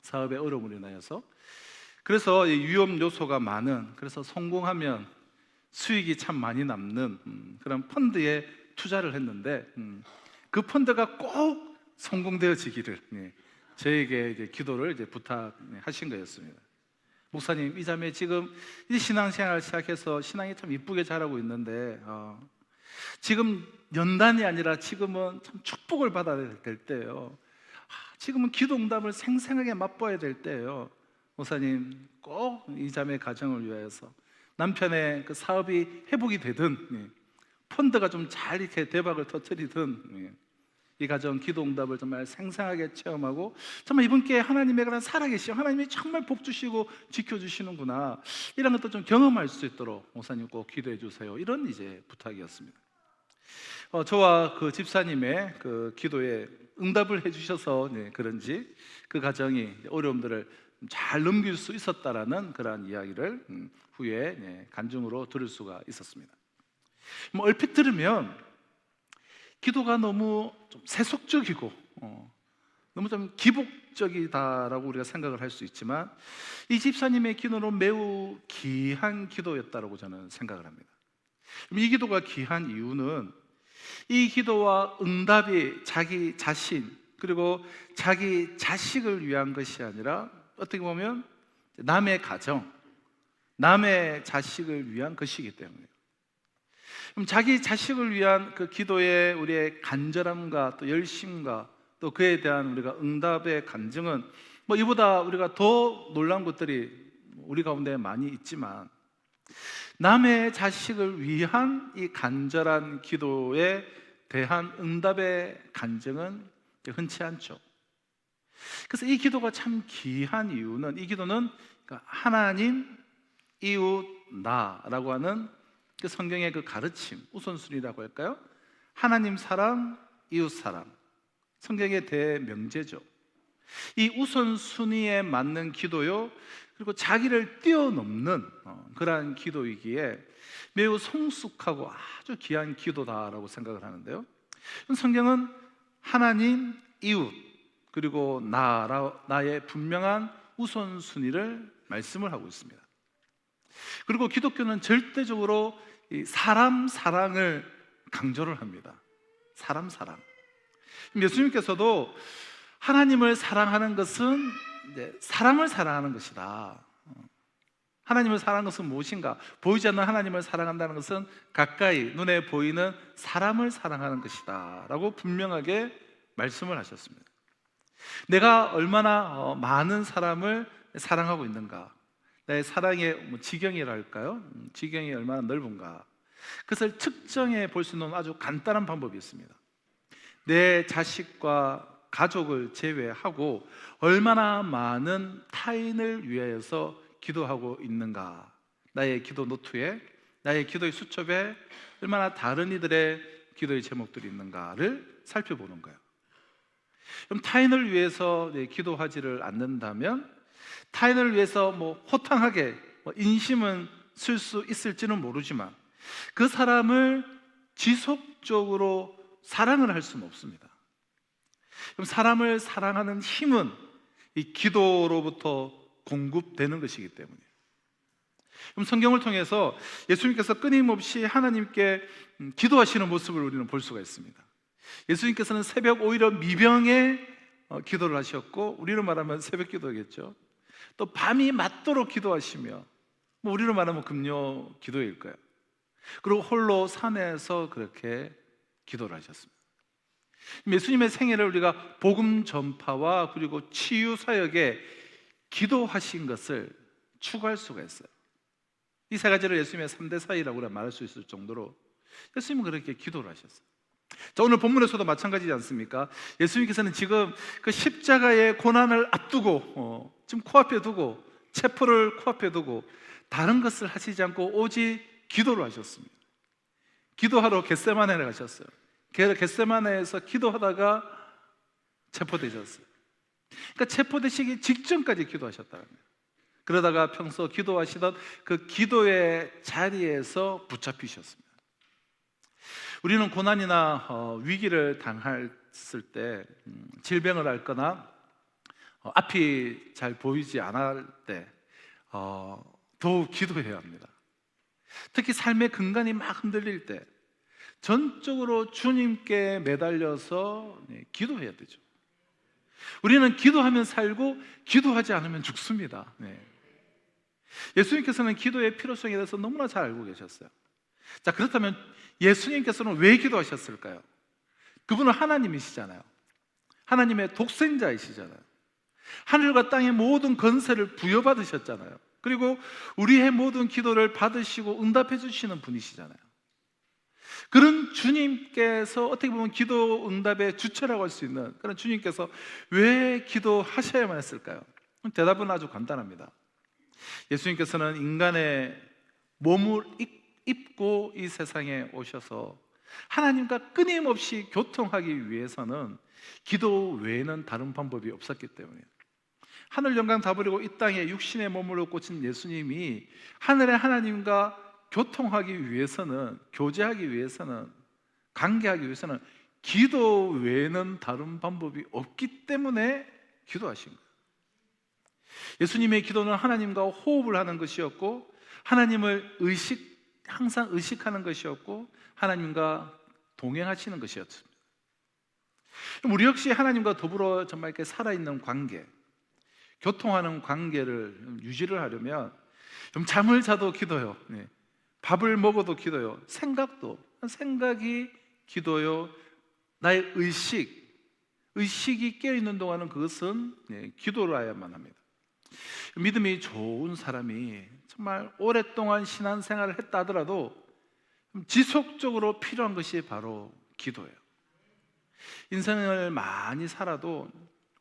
사업의 어려움으로 인하여서. 그래서 위험 요소가 많은, 그래서 성공하면 수익이 참 많이 남는 그런 펀드에 투자를 했는데, 그 펀드가 꼭 성공되어지기를 저에게 이제 기도를 이제 부탁하신 거였습니다. 목사님, 이 자매 지금 이 신앙생활 시작해서 신앙이 참 이쁘게 자라고 있는데 지금 연단이 아니라 지금은 참 축복을 받아야 될 때예요. 지금은 기도 응답을 생생하게 맛보아야 될 때예요. 목사님, 꼭 이 자매 가정을 위하여서 남편의 그 사업이 회복이 되든 펀드가 좀 잘 이렇게 대박을 터뜨리든 이 가정 기도 응답을 정말 생생하게 체험하고, 정말 이분께 하나님의 그런 살아계시고 하나님이 정말 복 주시고 지켜주시는구나, 이런 것도 좀 경험할 수 있도록 목사님 꼭 기도해 주세요. 이런 이제 부탁이었습니다. 저와 그 집사님의 그 기도에 응답을 해주셔서 그런지 그 가정이 어려움들을 잘 넘길 수 있었다라는 그러한 이야기를 후에 간증으로 들을 수가 있었습니다. 얼핏 들으면 기도가 너무 좀 세속적이고 너무 좀 기복적이다라고 우리가 생각을 할 수 있지만, 이 집사님의 기도는 매우 귀한 기도였다라고 저는 생각을 합니다. 이 기도가 귀한 이유는 이 기도와 응답이 자기 자신 그리고 자기 자식을 위한 것이 아니라 어떻게 보면 남의 가정, 남의 자식을 위한 것이기 때문이에요. 그럼 자기 자식을 위한 그 기도의 우리의 간절함과 또 열심과 또 그에 대한 우리가 응답의 간증은 이보다 우리가 더 놀라운 것들이 우리 가운데 많이 있지만, 남의 자식을 위한 이 간절한 기도에 대한 응답의 간증은 흔치 않죠. 그래서 이 기도가 참 귀한 이유는, 이 기도는 하나님, 이웃, 나라고 하는 그 성경의 그 가르침, 우선순위라고 할까요? 하나님 사랑, 이웃 사랑, 성경의 대명제죠. 이 우선순위에 맞는 기도요, 그리고 자기를 뛰어넘는 그러한 기도이기에 매우 성숙하고 아주 귀한 기도다라고 생각을 하는데요, 성경은 하나님, 이웃, 그리고 나의 분명한 우선순위를 말씀을 하고 있습니다. 그리고 기독교는 절대적으로 이 사람 사랑을 강조를 합니다. 사람 사랑. 예수님께서도 하나님을 사랑하는 것은 사람을 사랑하는 것이다. 하나님을 사랑하는 것은 무엇인가? 보이지 않는 하나님을 사랑한다는 것은 가까이 눈에 보이는 사람을 사랑하는 것이다 라고 분명하게 말씀을 하셨습니다. 내가 얼마나 많은 사람을 사랑하고 있는가, 나의 사랑의 지경이랄까요? 지경이 얼마나 넓은가, 그것을 측정해 볼 수 있는 아주 간단한 방법이 있습니다. 내 자식과 가족을 제외하고 얼마나 많은 타인을 위하여서 기도하고 있는가, 나의 기도 노트에, 나의 기도의 수첩에 얼마나 다른 이들의 기도의 제목들이 있는가를 살펴보는 거예요. 그럼 타인을 위해서 기도하지를 않는다면, 타인을 위해서 호탕하게 인심은 쓸 수 있을지는 모르지만 그 사람을 지속적으로 사랑을 할 수는 없습니다. 그럼 사람을 사랑하는 힘은 이 기도로부터 공급되는 것이기 때문이에요. 그럼 성경을 통해서 예수님께서 끊임없이 하나님께 기도하시는 모습을 우리는 볼 수가 있습니다. 예수님께서는 새벽 오히려 미병에 기도를 하셨고, 우리로 말하면 새벽 기도겠죠. 또 밤이 맞도록 기도하시며, 우리로 말하면 금요 기도일 거예요. 그리고 홀로 산에서 그렇게 기도를 하셨습니다. 예수님의 생애를 우리가 복음 전파와 그리고 치유 사역에 기도하신 것을 추구할 수가 있어요. 이 세 가지를 예수님의 3대 사이라고 말할 수 있을 정도로 예수님은 그렇게 기도를 하셨어요. 자, 오늘 본문에서도 마찬가지지 않습니까? 예수님께서는 지금 그 십자가의 고난을 앞두고 지금 코앞에 두고, 체포를 코앞에 두고 다른 것을 하시지 않고 오직 기도를 하셨습니다. 기도하러 겟세마네에 가셨어요. 겟세마네에서 기도하다가 체포되셨어요. 그러니까 체포되시기 직전까지 기도하셨다는 거예요. 그러다가 평소 기도하시던 그 기도의 자리에서 붙잡히셨습니다. 우리는 고난이나 위기를 당했을 때, 질병을 앓거나 앞이 잘 보이지 않을 때 더욱 기도해야 합니다. 특히 삶의 근간이 막 흔들릴 때 전적으로 주님께 매달려서 기도해야 되죠. 우리는 기도하면 살고 기도하지 않으면 죽습니다. 예수님께서는 기도의 필요성에 대해서 너무나 잘 알고 계셨어요. 자, 그렇다면 예수님께서는 왜 기도하셨을까요? 그분은 하나님이시잖아요. 하나님의 독생자이시잖아요. 하늘과 땅의 모든 권세를 부여받으셨잖아요. 그리고 우리의 모든 기도를 받으시고 응답해 주시는 분이시잖아요. 그런 주님께서 어떻게 보면 기도 응답의 주체라고 할 수 있는 그런 주님께서 왜 기도하셔야만 했을까요? 대답은 아주 간단합니다. 예수님께서는 인간의 몸을 입고 이 세상에 오셔서 하나님과 끊임없이 교통하기 위해서는 기도 외에는 다른 방법이 없었기 때문이에요. 하늘 영광 다 버리고 이 땅에 육신의 몸으로 꽂힌 예수님이 하늘의 하나님과 교통하기 위해서는, 교제하기 위해서는, 관계하기 위해서는 기도 외에는 다른 방법이 없기 때문에 기도하신 거예요. 예수님의 기도는 하나님과 호흡을 하는 것이었고, 하나님을 항상 의식하는 것이었고, 하나님과 동행하시는 것이었습니다. 우리 역시 하나님과 더불어 정말 이렇게 살아있는 관계, 교통하는 관계를 유지를 하려면 좀 잠을 자도 기도요, 밥을 먹어도 기도요, 생각이 기도요, 나의 의식이 깨어있는 동안은 그것은 기도를 해야만 합니다. 믿음이 좋은 사람이 정말 오랫동안 신앙생활을 했다 하더라도 지속적으로 필요한 것이 바로 기도예요. 인생을 많이 살아도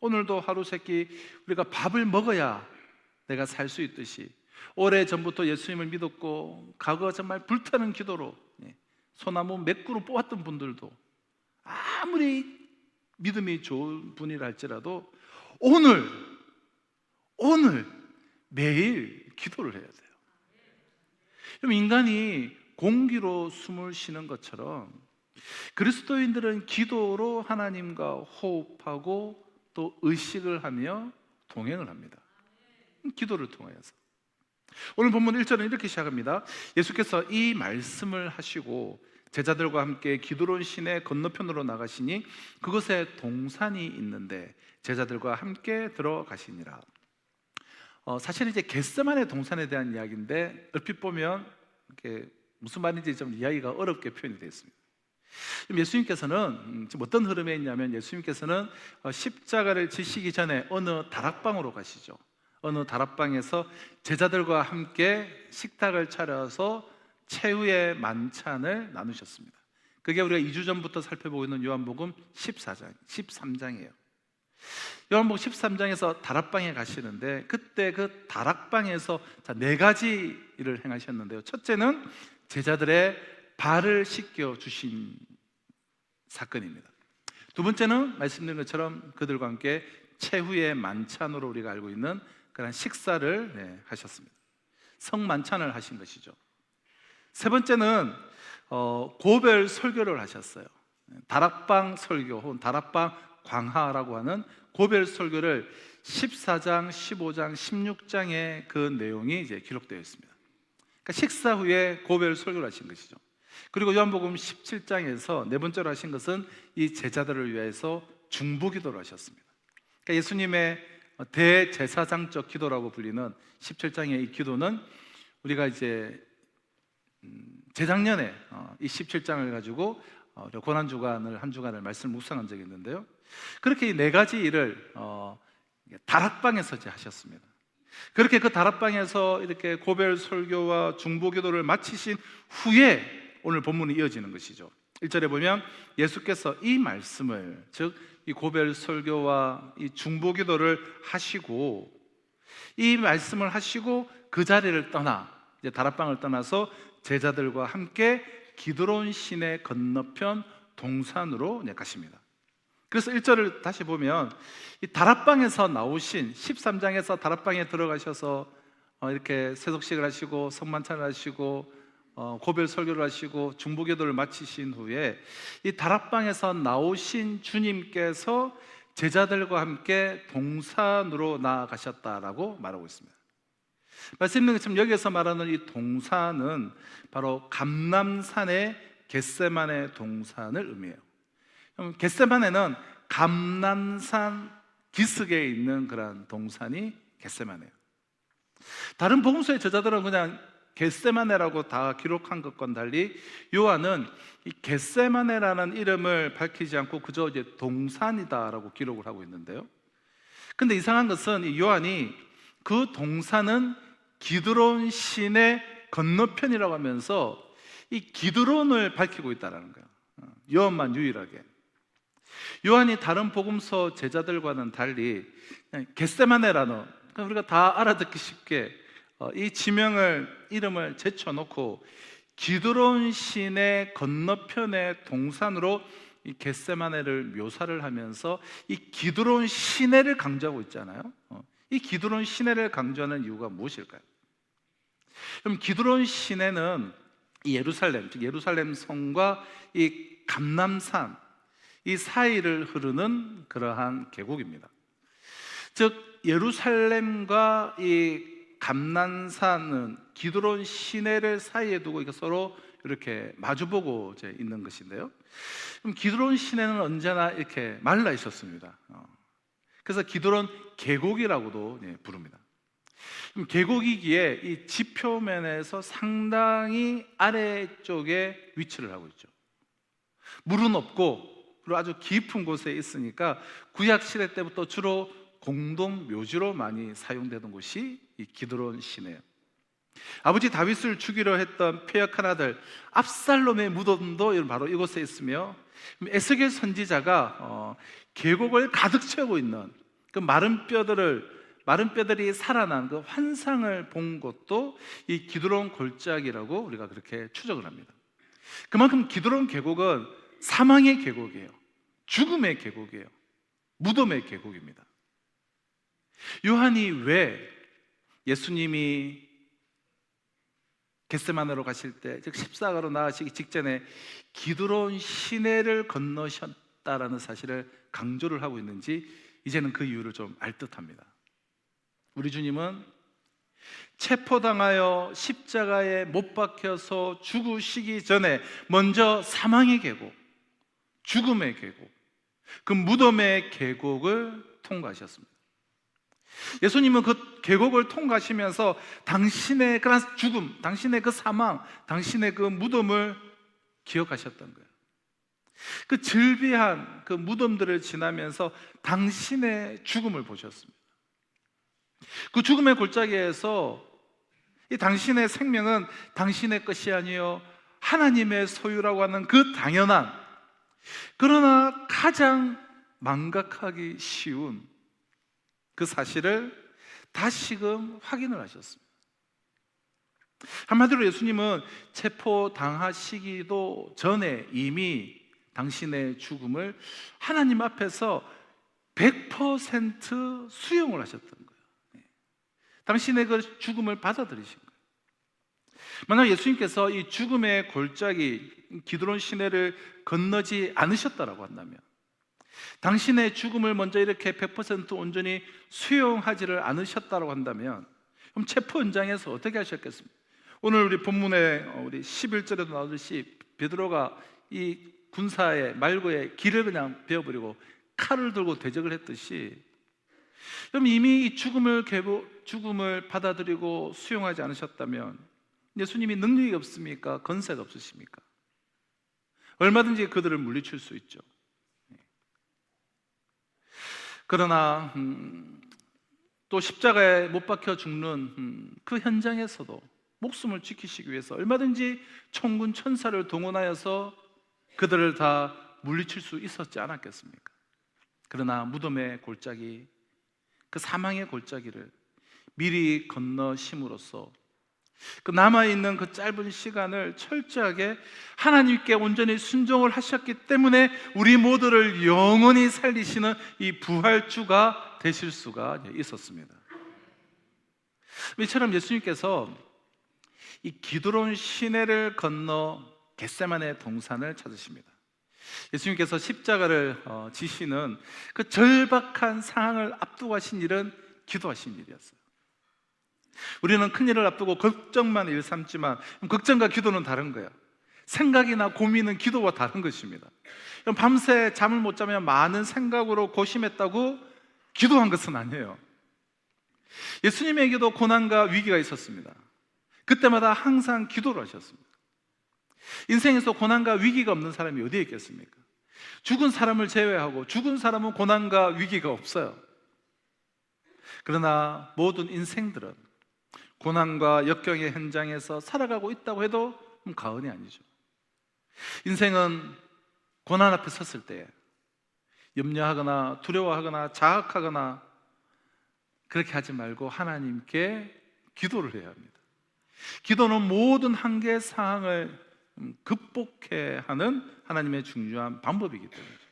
오늘도 하루 세끼 우리가 밥을 먹어야 내가 살 수 있듯이, 오래전부터 예수님을 믿었고 과거 정말 불타는 기도로 소나무 몇 그루 뽑았던 분들도 아무리 믿음이 좋은 분이라 할지라도 오늘 매일 기도를 해야 돼요. 그럼 인간이 공기로 숨을 쉬는 것처럼 그리스도인들은 기도로 하나님과 호흡하고 또 의식을 하며 동행을 합니다. 기도를 통하여서. 오늘 본문 1절은 이렇게 시작합니다. 예수께서 이 말씀을 하시고 제자들과 함께 기드론 시내 건너편으로 나가시니 그곳에 동산이 있는데 제자들과 함께 들어가시니라. 사실 이제 겟세마네 동산에 대한 이야기인데 얼핏 보면 이렇게 무슨 말인지 좀 이야기가 어렵게 표현이 되어 있습니다. 예수님께서는 지금 어떤 흐름에 있냐면, 예수님께서는 십자가를 지시기 전에 어느 다락방으로 가시죠. 어느 다락방에서 제자들과 함께 식탁을 차려서 최후의 만찬을 나누셨습니다. 그게 우리가 2주 전부터 살펴보고 있는 요한복음 13장이에요. 요한복음 13장에서 다락방에 가시는데, 그때 그 다락방에서 4가지 일을 행하셨는데요. 첫째는 제자들의 발을 씻겨 주신 사건입니다. 두 번째는 말씀드린 것처럼 그들과 함께 최후의 만찬으로 우리가 알고 있는 그런 식사를 하셨습니다. 성만찬을 하신 것이죠. 세 번째는 고별 설교를 하셨어요. 다락방 설교 혹은 다락방 광화라고 하는 고별 설교를 14장, 15장, 16장의 그 내용이 이제 기록되어 있습니다. 그러니까 식사 후에 고별 설교를 하신 것이죠. 그리고 요한복음 17장에서 네 번째로 하신 것은 이 제자들을 위해서 중보기도를 하셨습니다. 그러니까 예수님의 대제사장적 기도라고 불리는 17장의 이 기도는 우리가 이제 재작년에 이 17장을 가지고 고난주간을 한 주간을 말씀을 묵상한 적이 있는데요. 그렇게 이 4가지 일을 다락방에서 이제 하셨습니다. 그렇게 그 다락방에서 이렇게 고별 설교와 중보기도를 마치신 후에 오늘 본문이 이어지는 것이죠. 1절에 보면 예수께서 이 말씀을, 즉 이 고별 설교와 이 중보기도를 하시고, 이 말씀을 하시고 그 자리를 떠나 이제 다락방을 떠나서 제자들과 함께 기드론 시내 건너편 동산으로 가십니다. 그래서 1절을 다시 보면 이 다락방에서 나오신 13장에서 다락방에 들어가셔서 이렇게 세속식을 하시고 성만찬을 하시고 고별 설교를 하시고 중보기도를 마치신 후에 이 다락방에서 나오신 주님께서 제자들과 함께 동산으로 나아가셨다라고 말하고 있습니다. 말씀드린 것처럼 여기에서 말하는 이 동산은 바로 감람산의 겟세마네 동산을 의미해요. 겟세마네는 감람산 기슭에 있는 그런 동산이 겟세마네예요. 다른 복음서의 저자들은 그냥 겟세마네라고 다 기록한 것과는 달리 요한은 이 겟세마네라는 이름을 밝히지 않고 그저 이제 동산이다라고 기록을 하고 있는데요. 근데 이상한 것은 이 요한이 그 동산은 기드론 시내 건너편이라고 하면서 이 기드론을 밝히고 있다는 거예요. 요한만 유일하게. 요한이 다른 복음서 제자들과는 달리 겟세마네라는, 그러니까 우리가 다 알아듣기 쉽게 이 지명을, 이름을 제쳐놓고 기드론 시내 건너편의 동산으로 이 겟세마네를 묘사를 하면서 이 기드론 시내를 강조하고 있잖아요. 이 기드론 시내를 강조하는 이유가 무엇일까요? 그럼 기드론 시내는 이 예루살렘, 즉 예루살렘 성과 이 감람산 이 사이를 흐르는 그러한 계곡입니다. 즉 예루살렘과 이 감람산은 기드론 시내를 사이에 두고 이렇게 서로 이렇게 마주보고 이제 있는 것인데요. 그럼 기드론 시내는 언제나 이렇게 말라 있었습니다. 그래서 기드론 계곡이라고도 부릅니다. 그럼 계곡이기에 이 지표면에서 상당히 아래쪽에 위치를 하고 있죠. 물은 없고 그리고 아주 깊은 곳에 있으니까 구약 시대 때부터 주로 공동 묘지로 많이 사용되던 곳이 이 기드론 시내예요. 아버지 다윗을 죽이려 했던 패역한 아들 압살롬의 무덤도 바로 이곳에 있으며, 에스겔 선지자가 계곡을 가득 채우고 있는 그 마른 뼈들이 살아난 그 환상을 본 곳도 이 기드론 골짜기라고 우리가 그렇게 추적을 합니다. 그만큼 기드론 계곡은 사망의 계곡이에요. 죽음의 계곡이에요. 무덤의 계곡입니다. 요한이 왜 예수님이 겟세마네로 가실 때, 즉 십자가로 나가시기 직전에 기드론 시내를 건너셨다라는 사실을 강조를 하고 있는지 이제는 그 이유를 좀 알 듯합니다. 우리 주님은 체포당하여 십자가에 못 박혀서 죽으시기 전에 먼저 사망의 계곡, 죽음의 계곡, 그 무덤의 계곡을 통과하셨습니다. 예수님은 그 계곡을 통과하시면서 당신의 그 죽음, 당신의 그 사망, 당신의 그 무덤을 기억하셨던 거예요. 그 즐비한 그 무덤들을 지나면서 당신의 죽음을 보셨습니다. 그 죽음의 골짜기에서 이 당신의 생명은 당신의 것이 아니요 하나님의 소유라고 하는 그 당연한, 그러나 가장 망각하기 쉬운 그 사실을 다시금 확인을 하셨습니다. 한마디로 예수님은 체포당하시기도 전에 이미 당신의 죽음을 하나님 앞에서 100% 수용을 하셨던 거예요. 당신의 그 죽음을 받아들이신 거예요. 만약 예수님께서 이 죽음의 골짜기 기드론 시내를 건너지 않으셨다라고 한다면, 당신의 죽음을 먼저 이렇게 100% 온전히 수용하지를 않으셨다고 한다면, 그럼 체포 현장에서 어떻게 하셨겠습니까? 오늘 우리 본문에 우리 11절에도 나오듯이 베드로가 이 군사의 말고의 길을 그냥 베어버리고 칼을 들고 대적을 했듯이, 그럼 이미 이 죽음을 받아들이고 수용하지 않으셨다면 예수님이 능력이 없습니까? 건세가 없으십니까? 얼마든지 그들을 물리칠 수 있죠. 그러나 또 십자가에 못 박혀 죽는 그 현장에서도 목숨을 지키시기 위해서 얼마든지 천군 천사를 동원하여서 그들을 다 물리칠 수 있었지 않았겠습니까? 그러나 무덤의 골짜기, 그 사망의 골짜기를 미리 건너심으로써 그 남아있는 그 짧은 시간을 철저하게 하나님께 온전히 순종을 하셨기 때문에 우리 모두를 영원히 살리시는 이 부활주가 되실 수가 있었습니다. 이처럼 예수님께서 이 기드론 시내를 건너 겟세마네 동산을 찾으십니다. 예수님께서 십자가를 지시는 그 절박한 상황을 앞두고 하신 일은 기도하신 일이었어요. 우리는 큰일을 앞두고 걱정만 일삼지만 걱정과 기도는 다른 거예요. 생각이나 고민은 기도와 다른 것입니다. 밤새 잠을 못 자면 많은 생각으로 고심했다고 기도한 것은 아니에요. 예수님에게도 고난과 위기가 있었습니다. 그때마다 항상 기도를 하셨습니다. 인생에서 고난과 위기가 없는 사람이 어디에 있겠습니까? 죽은 사람을 제외하고 죽은 사람은 고난과 위기가 없어요. 그러나 모든 인생들은 고난과 역경의 현장에서 살아가고 있다고 해도 과언이 아니죠. 인생은 고난 앞에 섰을 때 염려하거나 두려워하거나 자학하거나 그렇게 하지 말고 하나님께 기도를 해야 합니다. 기도는 모든 한계 상황을 극복해야 하는 하나님의 중요한 방법이기 때문이죠.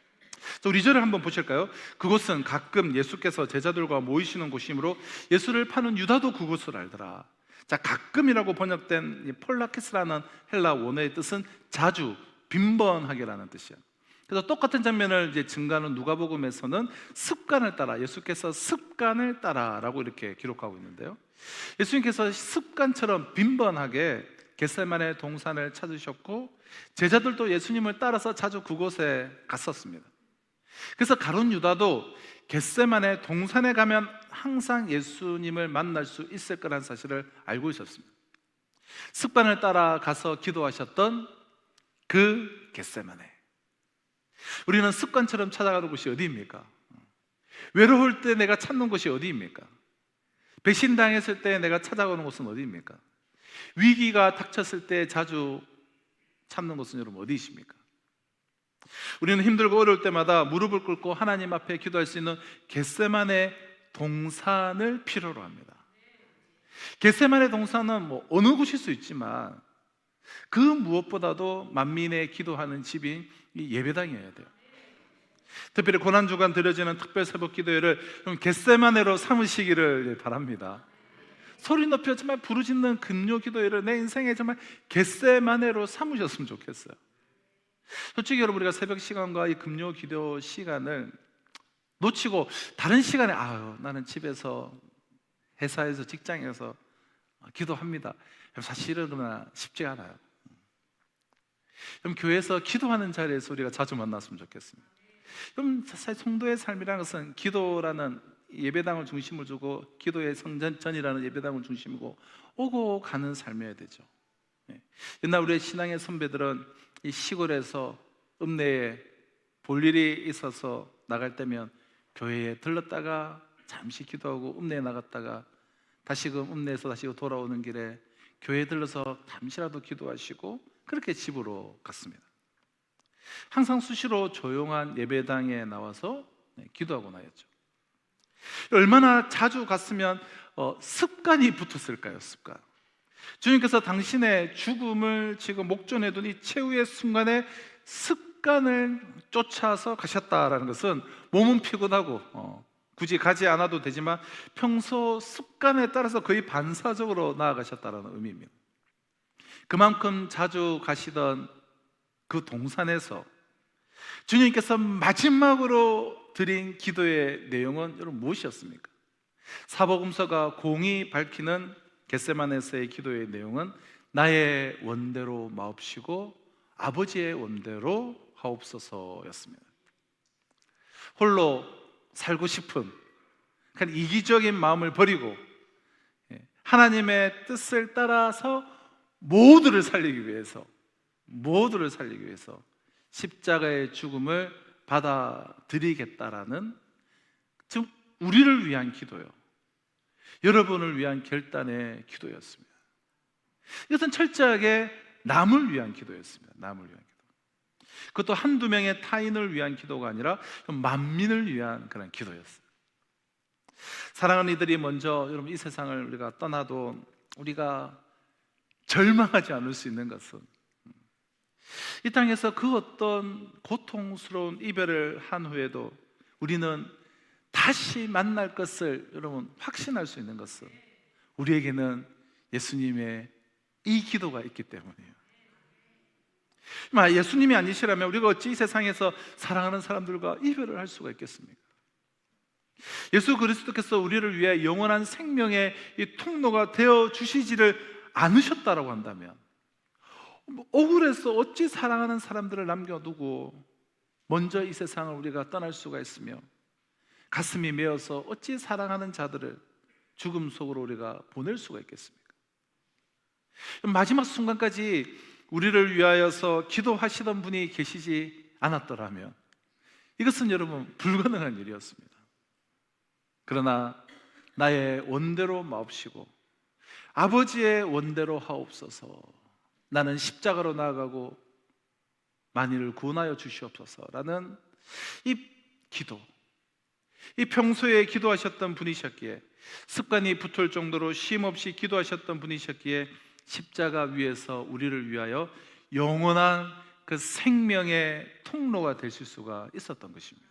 우리 2절을 한번 보실까요? 그곳은 가끔 예수께서 제자들과 모이시는 곳이므로 예수를 파는 유다도 그곳을 알더라. 자, 가끔이라고 번역된 폴라키스라는 헬라 원어의 뜻은 자주, 빈번하게라는 뜻이에요. 그래서 똑같은 장면을 이제 증가하는 누가복음에서는 습관을 따라, 예수께서 습관을 따라라고 이렇게 기록하고 있는데요. 예수님께서 습관처럼 빈번하게 겟세마네 동산을 찾으셨고 제자들도 예수님을 따라서 자주 그곳에 갔었습니다. 그래서 가룟 유다도 겟세마네 동산에 가면 항상 예수님을 만날 수 있을 거라는 사실을 알고 있었습니다. 습관을 따라 가서 기도하셨던 그 겟세마네, 우리는 습관처럼 찾아가는 곳이 어디입니까? 외로울 때 내가 찾는 곳이 어디입니까? 배신당했을 때 내가 찾아가는 곳은 어디입니까? 위기가 닥쳤을 때 자주 찾는 곳은 여러분 어디이십니까? 우리는 힘들고 어려울 때마다 무릎을 꿇고 하나님 앞에 기도할 수 있는 겟세마네 동산을 필요로 합니다. 겟세마네 동산은 뭐 어느 곳일 수 있지만 그 무엇보다도 만민의 기도하는 집인 이 예배당이어야 돼요. 특별히 고난주간 드려지는 특별 새벽 기도회를 좀 겟세마네로 삼으시기를 바랍니다. 소리 높여 정말 부르짖는 금요 기도회를 내 인생에 정말 겟세마네로 삼으셨으면 좋겠어요. 솔직히 여러분, 우리가 새벽 시간과 이 금요 기도 시간을 놓치고 다른 시간에 나는 집에서, 회사에서, 직장에서 기도합니다. 사실은 그러나 쉽지가 않아요. 그럼 교회에서 기도하는 자리에서 우리가 자주 만났으면 좋겠습니다. 그럼 사실 성도의 삶이라는 것은 기도라는 예배당을 중심을 두고, 기도의 성전이라는 예배당을 중심이고 오고 가는 삶이어야 되죠. 옛날 우리의 신앙의 선배들은 이 시골에서 읍내에 볼 일이 있어서 나갈 때면 교회에 들렀다가 잠시 기도하고 읍내에 나갔다가 다시금 읍내에서 다시 돌아오는 길에 교회에 들러서 잠시라도 기도하시고 그렇게 집으로 갔습니다. 항상 수시로 조용한 예배당에 나와서 기도하고 나였죠. 얼마나 자주 갔으면 습관이 붙었을까요? 습관. 주님께서 당신의 죽음을 지금 목전에 둔 이 최후의 순간에 습관을 쫓아서 가셨다라는 것은 몸은 피곤하고 굳이 가지 않아도 되지만 평소 습관에 따라서 거의 반사적으로 나아가셨다는 의미입니다. 그만큼 자주 가시던 그 동산에서 주님께서 마지막으로 드린 기도의 내용은 여러분 무엇이었습니까? 사복음서가 공이 밝히는 겟세마네에서의 기도의 내용은 나의 원대로 마옵시고 아버지의 원대로 하옵소서였습니다. 홀로 살고 싶은 그냥 이기적인 마음을 버리고 하나님의 뜻을 따라서 모두를 살리기 위해서 십자가의 죽음을 받아들이겠다라는, 즉 우리를 위한 기도요, 여러분을 위한 결단의 기도였습니다. 이것은 철저하게 남을 위한 기도였습니다. 남을 위한 기도. 그것도 한두 명의 타인을 위한 기도가 아니라 만민을 위한 그런 기도였어요. 사랑하는 이들이 먼저 여러분 이 세상을 우리가 떠나도 우리가 절망하지 않을 수 있는 것은 이 땅에서 그 어떤 고통스러운 이별을 한 후에도 우리는 다시 만날 것을 여러분 확신할 수 있는 것은 우리에게는 예수님의 이 기도가 있기 때문이에요. 예수님이 아니시라면 우리가 어찌 이 세상에서 사랑하는 사람들과 이별을 할 수가 있겠습니까? 예수 그리스도께서 우리를 위해 영원한 생명의 이 통로가 되어 주시지를 않으셨다라고 한다면 억울해서 어찌 사랑하는 사람들을 남겨두고 먼저 이 세상을 우리가 떠날 수가 있으며 가슴이 메어서 어찌 사랑하는 자들을 죽음 속으로 우리가 보낼 수가 있겠습니까? 마지막 순간까지 우리를 위하여서 기도하시던 분이 계시지 않았더라면 이것은 여러분 불가능한 일이었습니다. 그러나 나의 원대로 마옵시고 아버지의 원대로 하옵소서, 나는 십자가로 나아가고 만일을 구원하여 주시옵소서라는 이 기도, 이 평소에 기도하셨던 분이셨기에, 습관이 붙을 정도로 쉼없이 기도하셨던 분이셨기에 십자가 위에서 우리를 위하여 영원한 그 생명의 통로가 되실 수가 있었던 것입니다.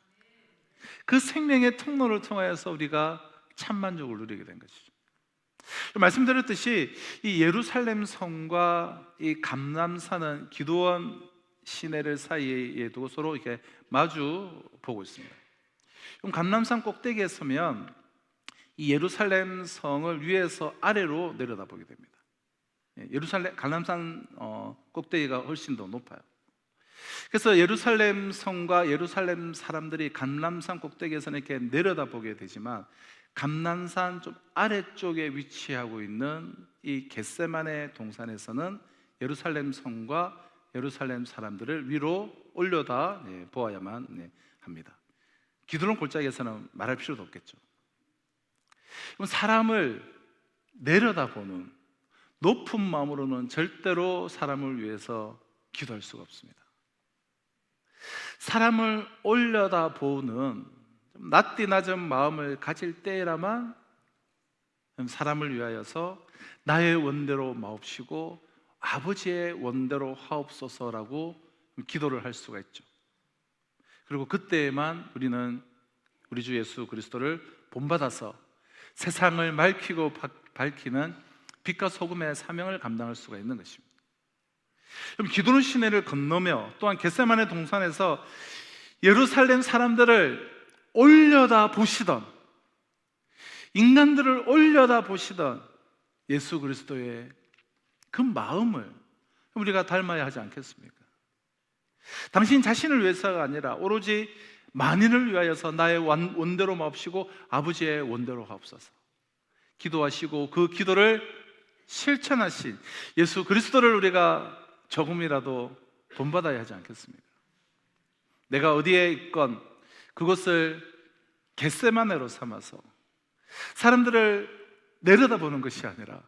그 생명의 통로를 통하여서 우리가 참만족을 누리게 된 것이죠. 말씀드렸듯이 이 예루살렘 성과 이 감람산은 기드온 시내를 사이에 두고 서로 이렇게 마주 보고 있습니다. 그럼 감람산 꼭대기에 서면 이 예루살렘 성을 위에서 아래로 내려다보게 됩니다. 예루살렘 감람산 꼭대기가 훨씬 더 높아요. 그래서 예루살렘 성과 예루살렘 사람들이 감람산 꼭대기에서는 이렇게 내려다보게 되지만 감람산 좀 아래쪽에 위치하고 있는 이 겟세마네 동산에서는 예루살렘 성과 예루살렘 사람들을 위로 올려다 보아야만 합니다. 기드론 골짜기에서는 말할 필요도 없겠죠. 그럼 사람을 내려다보는, 높은 마음으로는 절대로 사람을 위해서 기도할 수가 없습니다. 사람을 올려다 보는 좀 낯디 낮은 마음을 가질 때라만 사람을 위하여서 나의 원대로 마옵시고 아버지의 원대로 하옵소서라고 기도를 할 수가 있죠. 그리고 그때에만 우리는 우리 주 예수 그리스도를 본받아서 세상을 밝히고 밝히는 빛과 소금의 사명을 감당할 수가 있는 것입니다. 그럼 기도는 시내를 건너며 또한 겟세마네 동산에서 예루살렘 사람들을 올려다 보시던, 인간들을 올려다 보시던 예수 그리스도의 그 마음을 우리가 닮아야 하지 않겠습니까? 당신 자신을 위해서가 아니라 오로지 만인을 위하여서 나의 원대로 마옵시고 아버지의 원대로 하옵소서 기도하시고 그 기도를 실천하신 예수 그리스도를 우리가 조금이라도 본받아야 하지 않겠습니까? 내가 어디에 있건 그것을 겟세마네로 삼아서 사람들을 내려다보는 것이 아니라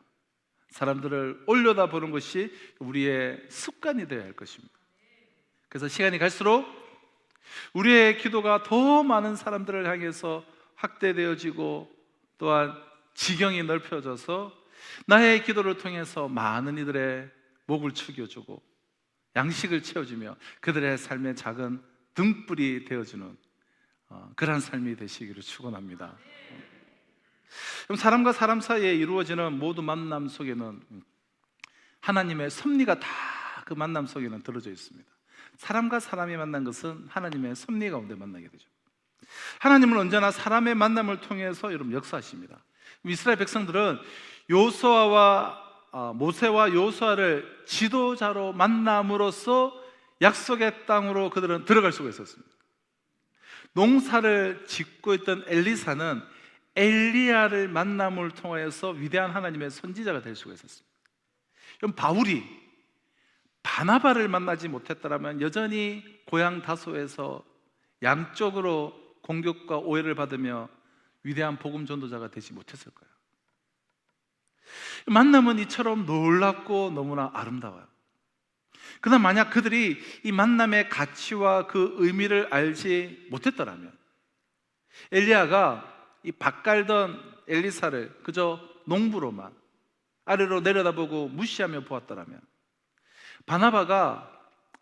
사람들을 올려다보는 것이 우리의 습관이 되어야 할 것입니다. 그래서 시간이 갈수록 우리의 기도가 더 많은 사람들을 향해서 확대되어지고 또한 지경이 넓혀져서 나의 기도를 통해서 많은 이들의 목을 축여주고 양식을 채워주며 그들의 삶의 작은 등불이 되어주는 그러한 삶이 되시기를 축원합니다. 그럼 사람과 사람 사이에 이루어지는 모든 만남 속에는 하나님의 섭리가 다 그 만남 속에는 들어져 있습니다. 사람과 사람이 만난 것은 하나님의 섭리 가운데 만나게 되죠. 하나님은 언제나 사람의 만남을 통해서 여러분 역사하십니다. 이스라엘 백성들은 모세와 요수아를 지도자로 만남으로써 약속의 땅으로 그들은 들어갈 수가 있었습니다. 농사를 짓고 있던 엘리사는 엘리야를 만남을 통해서 위대한 하나님의 선지자가 될 수가 있었습니다. 그럼 바울이 바나바를 만나지 못했더라면 여전히 고향 다소에서 양쪽으로 공격과 오해를 받으며 위대한 복음 전도자가 되지 못했을 거예요. 만남은 이처럼 놀랍고 너무나 아름다워요. 그러나 만약 그들이 이 만남의 가치와 그 의미를 알지 못했더라면, 엘리야가 이 밭 갈던 엘리사를 그저 농부로만 아래로 내려다보고 무시하며 보았더라면, 바나바가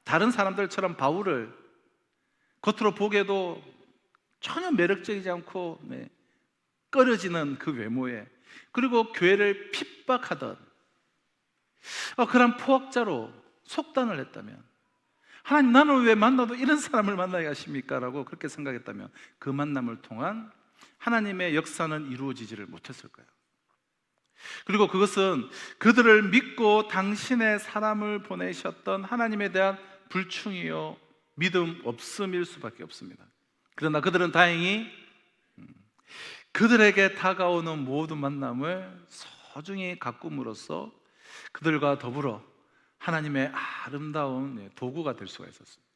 다른 사람들처럼 바울을 겉으로 보기에도 전혀 매력적이지 않고 꺼려지는 그 외모에, 그리고 교회를 핍박하던 그런 포악자로 속단을 했다면, 하나님 나는 왜 만나도 이런 사람을 만나게 하십니까? 라고 그렇게 생각했다면 그 만남을 통한 하나님의 역사는 이루어지지를 못했을 거예요. 그리고 그것은 그들을 믿고 당신의 사람을 보내셨던 하나님에 대한 불충이요 믿음 없음일 수밖에 없습니다. 그러나 그들은 다행히 그들에게 다가오는 모든 만남을 소중히 가꿈으로써 그들과 더불어 하나님의 아름다운 도구가 될 수가 있었습니다.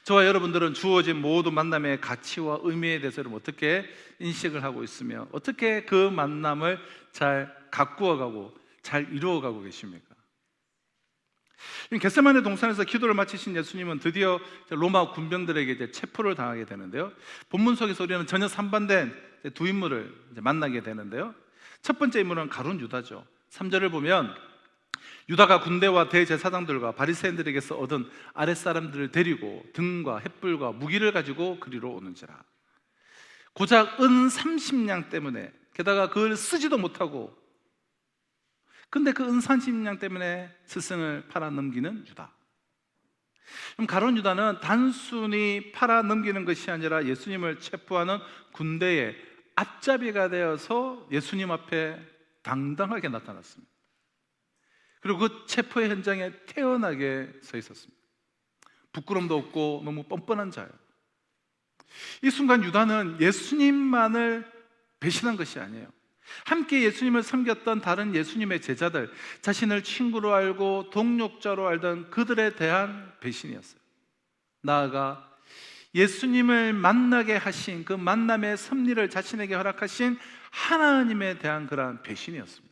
저와 여러분들은 주어진 모든 만남의 가치와 의미에 대해서 어떻게 인식을 하고 있으며 어떻게 그 만남을 잘 가꾸어가고 잘 이루어가고 계십니까? 겟세마네 동산에서 기도를 마치신 예수님은 드디어 로마 군병들에게 이제 체포를 당하게 되는데요. 본문 속에서 우리는 전혀 상반된 두 인물을 이제 만나게 되는데요. 첫 번째 인물은 가룟 유다죠. 3절을 보면 유다가 군대와 대제사장들과 바리새인들에게서 얻은 아랫사람들을 데리고 등과 횃불과 무기를 가지고 그리로 오는지라. 고작 은 30냥 때문에, 게다가 그걸 쓰지도 못하고, 근데 그 은 30냥 때문에 스승을 팔아넘기는 유다. 그럼 가룟 유다는 단순히 팔아넘기는 것이 아니라 예수님을 체포하는 군대의 앞잡이가 되어서 예수님 앞에 당당하게 나타났습니다. 그리고 그 체포의 현장에 태연하게 서 있었습니다. 부끄럼도 없고 너무 뻔뻔한 자예요. 이 순간 유다는 예수님만을 배신한 것이 아니에요. 함께 예수님을 섬겼던 다른 예수님의 제자들, 자신을 친구로 알고 동력자로 알던 그들에 대한 배신이었어요. 나아가 예수님을 만나게 하신 그 만남의 섭리를 자신에게 허락하신 하나님에 대한 그러한 배신이었습니다.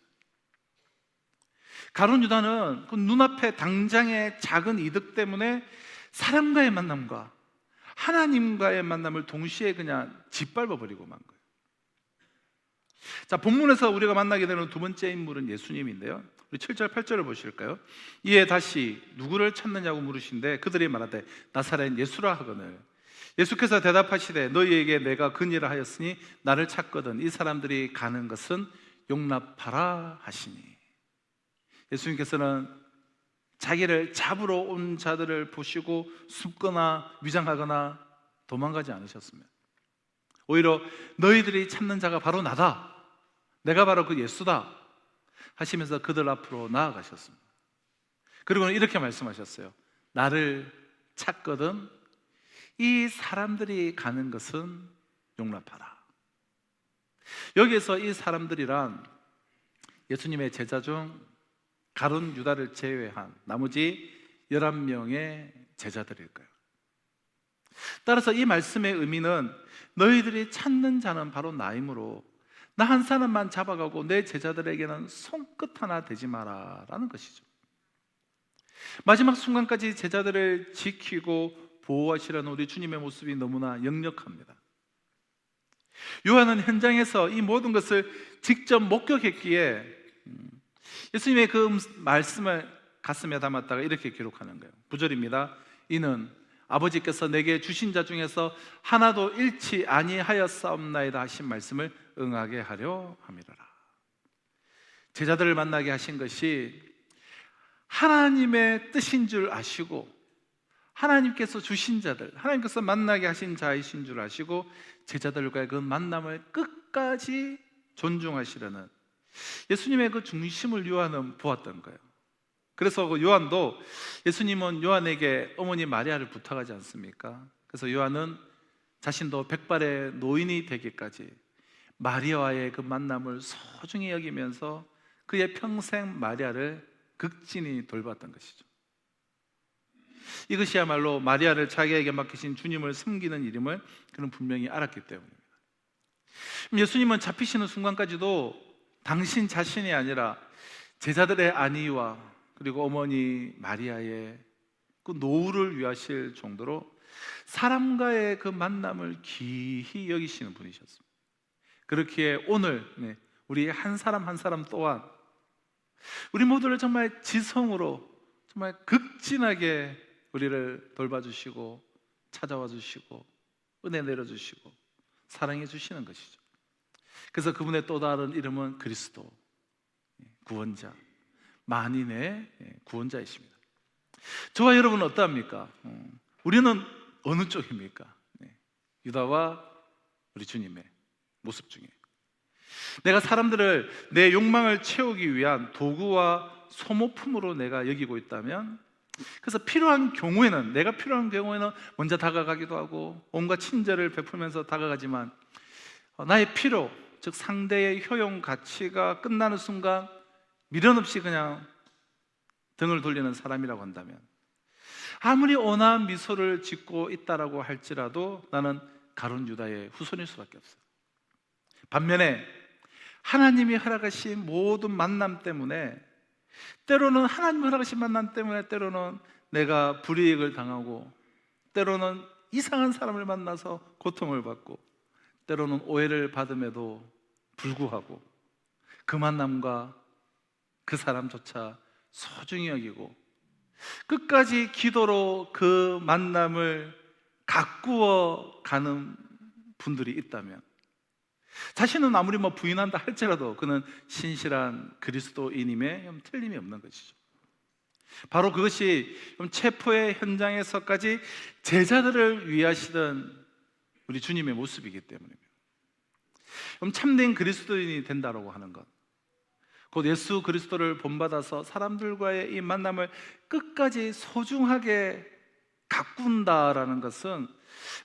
가룟 유다는 그 눈앞에 당장의 작은 이득 때문에 사람과의 만남과 하나님과의 만남을 동시에 그냥 짓밟아 버리고 만 거예요. 자, 본문에서 우리가 만나게 되는 두 번째 인물은 예수님인데요. 우리 7절 8절을 보실까요? 이에 다시 누구를 찾느냐고 물으신데 그들이 말하되 나사렛 예수라 하거늘 예수께서 대답하시되 너희에게 내가 그니라 하였으니 나를 찾거든 이 사람들이 가는 것은 용납하라 하시니. 예수님께서는 자기를 잡으러 온 자들을 보시고 숨거나 위장하거나 도망가지 않으셨습니다. 오히려 너희들이 찾는 자가 바로 나다, 내가 바로 그 예수다 하시면서 그들 앞으로 나아가셨습니다. 그리고는 이렇게 말씀하셨어요. 나를 찾거든 이 사람들이 가는 것은 용납하라. 여기에서 이 사람들이란 예수님의 제자 중 가룟 유다를 제외한 나머지 11명의 제자들일 거예요. 따라서 이 말씀의 의미는 너희들이 찾는 자는 바로 나이므로 나 한 사람만 잡아가고 내 제자들에게는 손끝 하나 대지 마라 라는 것이죠. 마지막 순간까지 제자들을 지키고 보호하시려는 우리 주님의 모습이 너무나 역력합니다. 요한은 현장에서 이 모든 것을 직접 목격했기에 예수님의 그 말씀을 가슴에 담았다가 이렇게 기록하는 거예요. 9절입니다. 이는 아버지께서 내게 주신 자 중에서 하나도 잃지 아니하였사옵나이다 하신 말씀을 응하게 하려 함이로라. 제자들을 만나게 하신 것이 하나님의 뜻인 줄 아시고 하나님께서 주신 자들, 하나님께서 만나게 하신 자이신 줄 아시고 제자들과의 그 만남을 끝까지 존중하시려는 예수님의 그 중심을 요한은 보았던 거예요. 그래서 그 요한도 예수님은 요한에게 어머니 마리아를 부탁하지 않습니까? 그래서 요한은 자신도 백발의 노인이 되기까지 마리아와의 그 만남을 소중히 여기면서 그의 평생 마리아를 극진히 돌봤던 것이죠. 이것이야말로 마리아를 자기에게 맡기신 주님을 섬기는 일임을 그는 분명히 알았기 때문입니다. 예수님은 잡히시는 순간까지도 당신 자신이 아니라 제자들의 안위와 그리고 어머니 마리아의 그 노후를 위하실 정도로 사람과의 그 만남을 귀히 여기시는 분이셨습니다. 그렇기에 오늘 우리 한 사람 한 사람 또한 우리 모두를 정말 지성으로 정말 극진하게 우리를 돌봐주시고 찾아와 주시고 은혜 내려주시고 사랑해 주시는 것이죠. 그래서 그분의 또 다른 이름은 그리스도, 구원자, 만인의 구원자이십니다. 저와 여러분은 어떠합니까? 우리는 어느 쪽입니까? 유다와 우리 주님의 모습 중에 내가 사람들을 내 욕망을 채우기 위한 도구와 소모품으로 내가 여기고 있다면, 그래서 필요한 경우에는, 내가 필요한 경우에는 먼저 다가가기도 하고 온갖 친절을 베풀면서 다가가지만 나의 필요, 즉 상대의 효용 가치가 끝나는 순간 미련 없이 그냥 등을 돌리는 사람이라고 한다면, 아무리 온화한 미소를 짓고 있다라고 할지라도 나는 가룟 유다의 후손일 수밖에 없어요. 반면에 하나님이 허락하신 모든 만남 때문에, 때로는 하나님이 허락하신 만남 때문에 때로는 내가 불이익을 당하고, 때로는 이상한 사람을 만나서 고통을 받고, 때로는 오해를 받음에도 불구하고 그 만남과 그 사람조차 소중히 여기고 끝까지 기도로 그 만남을 가꾸어 가는 분들이 있다면, 자신은 아무리 부인한다 할지라도 그는 신실한 그리스도인임에 틀림이 없는 것이죠. 바로 그것이 체포의 현장에서까지 제자들을 위하시던 우리 주님의 모습이기 때문입니다. 참된 그리스도인이 된다라고 하는 것, 곧 예수 그리스도를 본받아서 사람들과의 이 만남을 끝까지 소중하게 가꾼다라는 것은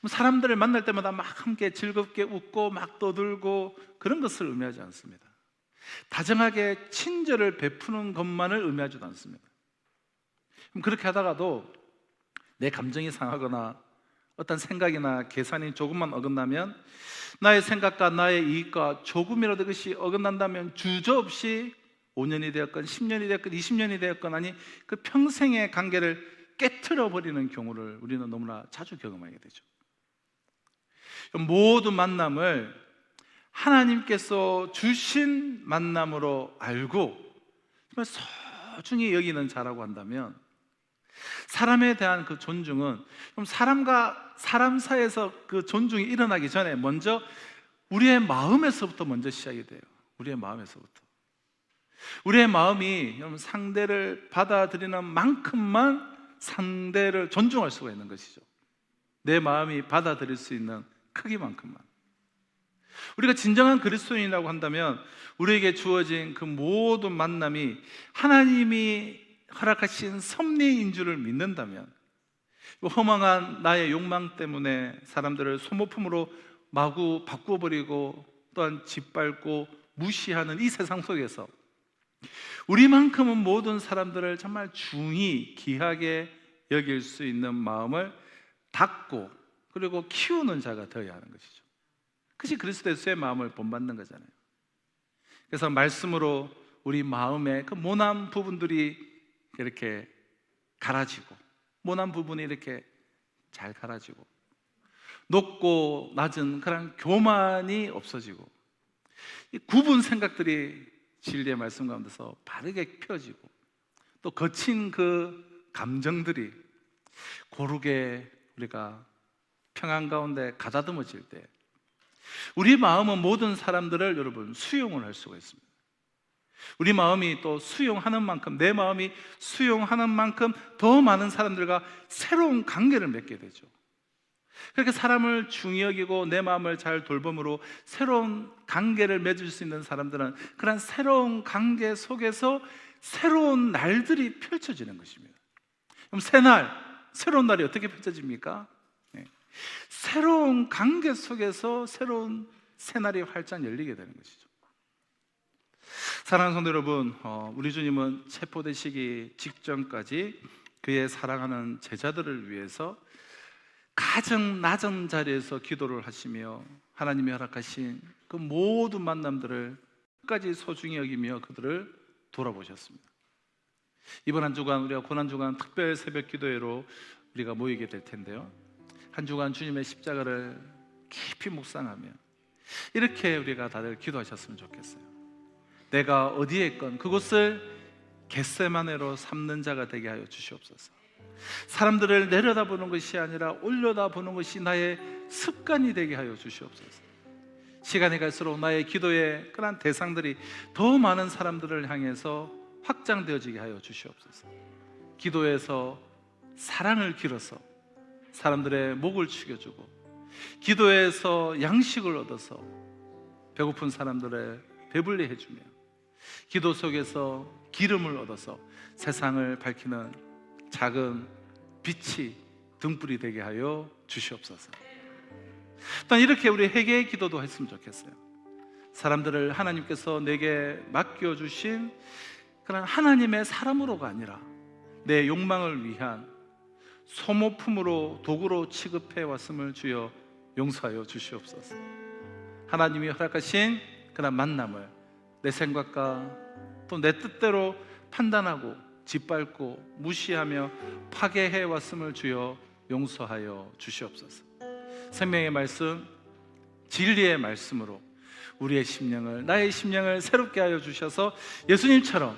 사람들을 만날 때마다 막 함께 즐겁게 웃고 막 떠들고 그런 것을 의미하지 않습니다. 다정하게 친절을 베푸는 것만을 의미하지도 않습니다. 그렇게 하다가도 내 감정이 상하거나 어떤 생각이나 계산이 조금만 어긋나면, 나의 생각과 나의 이익과 조금이라도 그것이 어긋난다면 주저없이 5년이 되었건 10년이 되었건 20년이 되었건 아니 그 평생의 관계를 깨트려 버리는 경우를 우리는 너무나 자주 경험하게 되죠. 모든 만남을 하나님께서 주신 만남으로 알고 정말 소중히 여기는 자라고 한다면 사람에 대한 그 존중은 좀 사람과 사람 사이에서 그 존중이 일어나기 전에 먼저 우리의 마음에서부터 먼저 시작이 돼요. 우리의 마음에서부터. 우리의 마음이 여러분 상대를 받아들이는 만큼만 상대를 존중할 수가 있는 것이죠. 내 마음이 받아들일 수 있는 크기만큼만. 우리가 진정한 그리스도인이라고 한다면 우리에게 주어진 그 모든 만남이 하나님이 허락하신 섭리인 줄을 믿는다면, 허망한 나의 욕망 때문에 사람들을 소모품으로 마구 바꾸어버리고 또한 짓밟고 무시하는 이 세상 속에서 우리만큼은 모든 사람들을 정말 중히 귀하게 여길 수 있는 마음을 닫고 그리고 키우는 자가 되어야 하는 것이죠. 그것이 그리스도 예수의 마음을 본받는 거잖아요. 그래서 말씀으로 우리 마음의 그 모난 부분들이 이렇게 갈아지고, 모난 부분이 이렇게 잘 갈아지고, 높고 낮은 그런 교만이 없어지고, 이 구분 생각들이 진리의 말씀 가운데서 바르게 펴지고, 또 거친 그 감정들이 고르게 우리가 평안 가운데 가다듬어질 때 우리 마음은 모든 사람들을 여러분 수용을 할 수가 있습니다. 우리 마음이 또 수용하는 만큼, 내 마음이 수용하는 만큼 더 많은 사람들과 새로운 관계를 맺게 되죠. 그렇게 사람을 중히 여기고 내 마음을 잘 돌봄으로 새로운 관계를 맺을 수 있는 사람들은 그런 새로운 관계 속에서 새로운 날들이 펼쳐지는 것입니다. 그럼 새로운 날이 어떻게 펼쳐집니까? 새로운 관계 속에서 새로운 새날이 활짝 열리게 되는 것이죠. 사랑하는 성도 여러분, 우리 주님은 체포되시기 직전까지 그의 사랑하는 제자들을 위해서 가장 낮은 자리에서 기도를 하시며 하나님이 허락하신 그 모든 만남들을 끝까지 소중히 여기며 그들을 돌아보셨습니다. 이번 한 주간 우리가 고난주간 특별 새벽 기도회로 우리가 모이게 될 텐데요, 한 주간 주님의 십자가를 깊이 묵상하며 이렇게 우리가 다들 기도하셨으면 좋겠어요. 내가 어디에 있건 그곳을 겟세마네로 삼는 자가 되게 하여 주시옵소서. 사람들을 내려다보는 것이 아니라 올려다보는 것이 나의 습관이 되게 하여 주시옵소서. 시간이 갈수록 나의 기도의 그런 대상들이 더 많은 사람들을 향해서 확장되어지게 하여 주시옵소서. 기도에서 사랑을 길어서 사람들의 목을 축여주고, 기도에서 양식을 얻어서 배고픈 사람들을 배불리 해주며, 기도 속에서 기름을 얻어서 세상을 밝히는 작은 빛이 등불이 되게 하여 주시옵소서. 또한 이렇게 우리 회개의 기도도 했으면 좋겠어요. 사람들을 하나님께서 내게 맡겨주신 그런 하나님의 사람으로가 아니라 내 욕망을 위한 소모품으로, 도구로 취급해 왔음을 주여 용서하여 주시옵소서. 하나님이 허락하신 그런 만남을 내 생각과 또 내 뜻대로 판단하고 짓밟고 무시하며 파괴해 왔음을 주여 용서하여 주시옵소서. 생명의 말씀, 진리의 말씀으로 우리의 심령을, 나의 심령을 새롭게 하여 주셔서 예수님처럼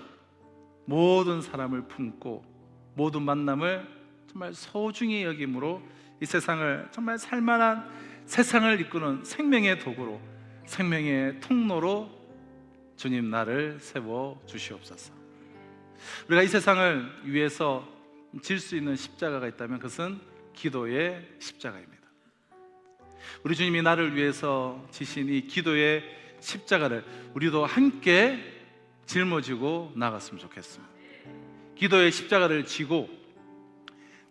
모든 사람을 품고 모든 만남을 정말 소중히 여김으로 이 세상을 정말 살만한 세상을 이끄는 생명의 도구로, 생명의 통로로 주님 나를 세워 주시옵소서. 우리가 이 세상을 위해서 질 수 있는 십자가가 있다면 그것은 기도의 십자가입니다. 우리 주님이 나를 위해서 지신 이 기도의 십자가를 우리도 함께 짊어지고 나갔으면 좋겠습니다. 기도의 십자가를 지고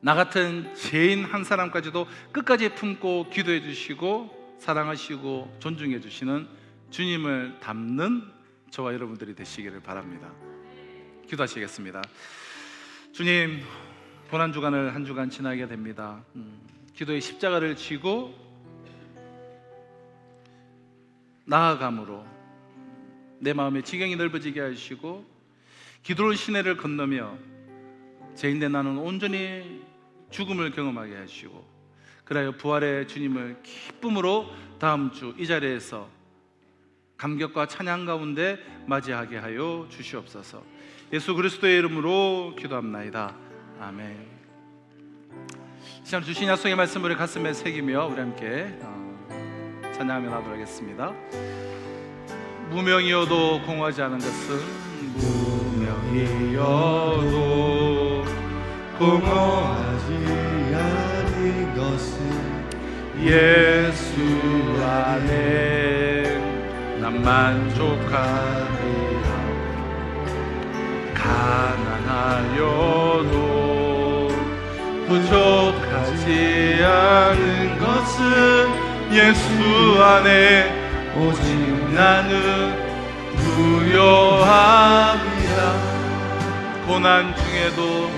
나 같은 죄인 한 사람까지도 끝까지 품고 기도해 주시고 사랑하시고 존중해 주시는 주님을 닮는 저와 여러분들이 되시기를 바랍니다. 기도하시겠습니다. 주님, 고난주간을 한 주간 지나게 됩니다. 기도의 십자가를 지고 나아감으로 내 마음의 지경이 넓어지게 하시고 기드론 시내를 건너며 죄인된 나는 온전히 죽음을 경험하게 하시고 그리하여 부활의 주님을 기쁨으로 다음 주 이 자리에서 감격과 찬양 가운데 맞이하게 하여 주시옵소서. 예수 그리스도의 이름으로 기도합나이다. 아멘. 시간 주신 약속의 말씀을 가슴에 새기며 우리 함께 찬양하며 나도록 하겠습니다. 무명이어도 공허하지 않은 것은 무명이어도
공허하지 않은 것은
예수 안에 난 만족하리라. 가난하여도 부족하지 않은 것은 예수 안에 오직 나는 부요합니다. 고난 중에도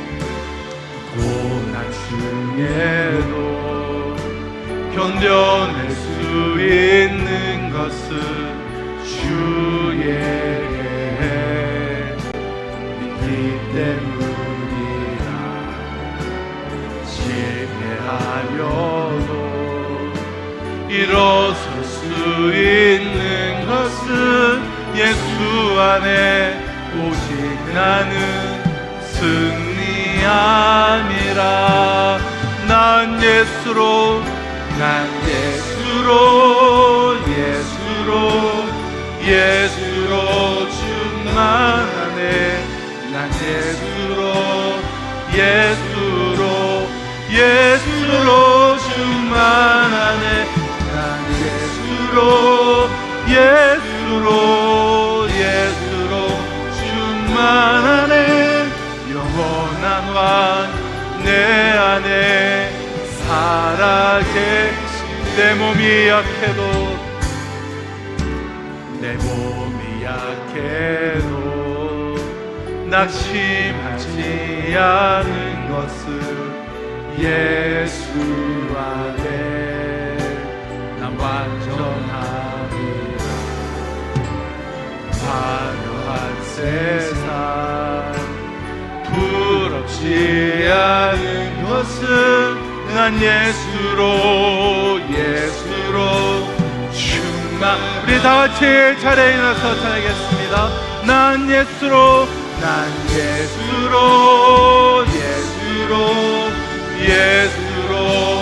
견뎌낼 수 있는 것은 주의 믿기 때문이라. 실패하려도 일어설 수 있는 것은 예수 안에 오직 나는 승리함이라. 난 예수로 충만하네. 난 예수로 충만하네. 난 예수로 충만하네. 영원한 왕 내 안에 살아계. 내 몸이 약해도 낙심하지 않은 것은 예수 안에 난 완전함이라. 화려한 세상 부럽지 않은 것은 난 예수로 충만. 우리 다같이 차례에 일어나서 찬양하겠습니다. 난 예수로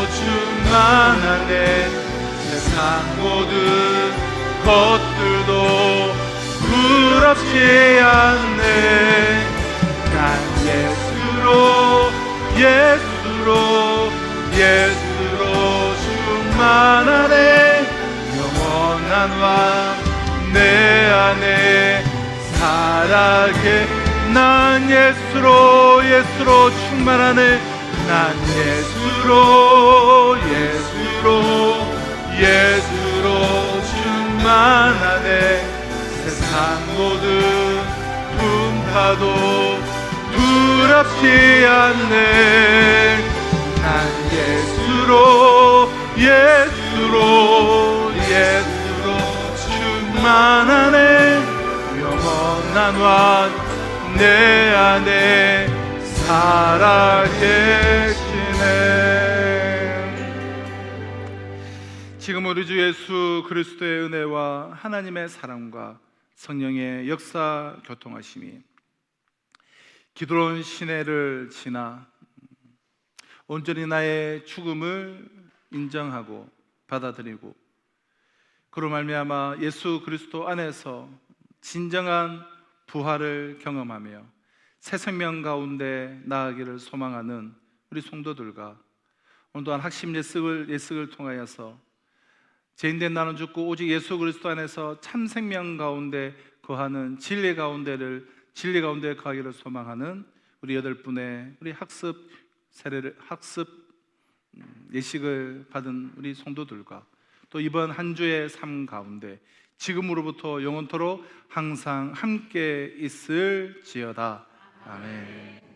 충만하네. 세상 모든 것들도 부럽지 않네. 난 예수로 충만하네. 영원한 왕 내 안에 살아게. 난 예수로 충만하네. 난 예수로 충만하네. 세상 모든 풍파도 부럽지 않네. 난 예수로 충만하네. 영원한 왕 내 안에 살아계시네. 지금 우리 주 예수 그리스도의 은혜와 하나님의 사랑과 성령의 역사 교통하심이 기드론 시내를 지나 온전히 나의 죽음을 인정하고 받아들이고 그로 말미암아 예수 그리스도 안에서 진정한 부활을 경험하며 새 생명 가운데 나아가기를 소망하는 우리 성도들과 오늘 또한 학심 예식을 통하여서 죄인된 나는 죽고 오직 예수 그리스도 안에서 참 생명 가운데 거하는 진리 가운데 거하기를 소망하는 우리 8분의 우리 학습 예식을 받은 우리 성도들과 또 이번 한 주의 삶 가운데 지금으로부터 영원토록 항상 함께 있을지어다. 아멘.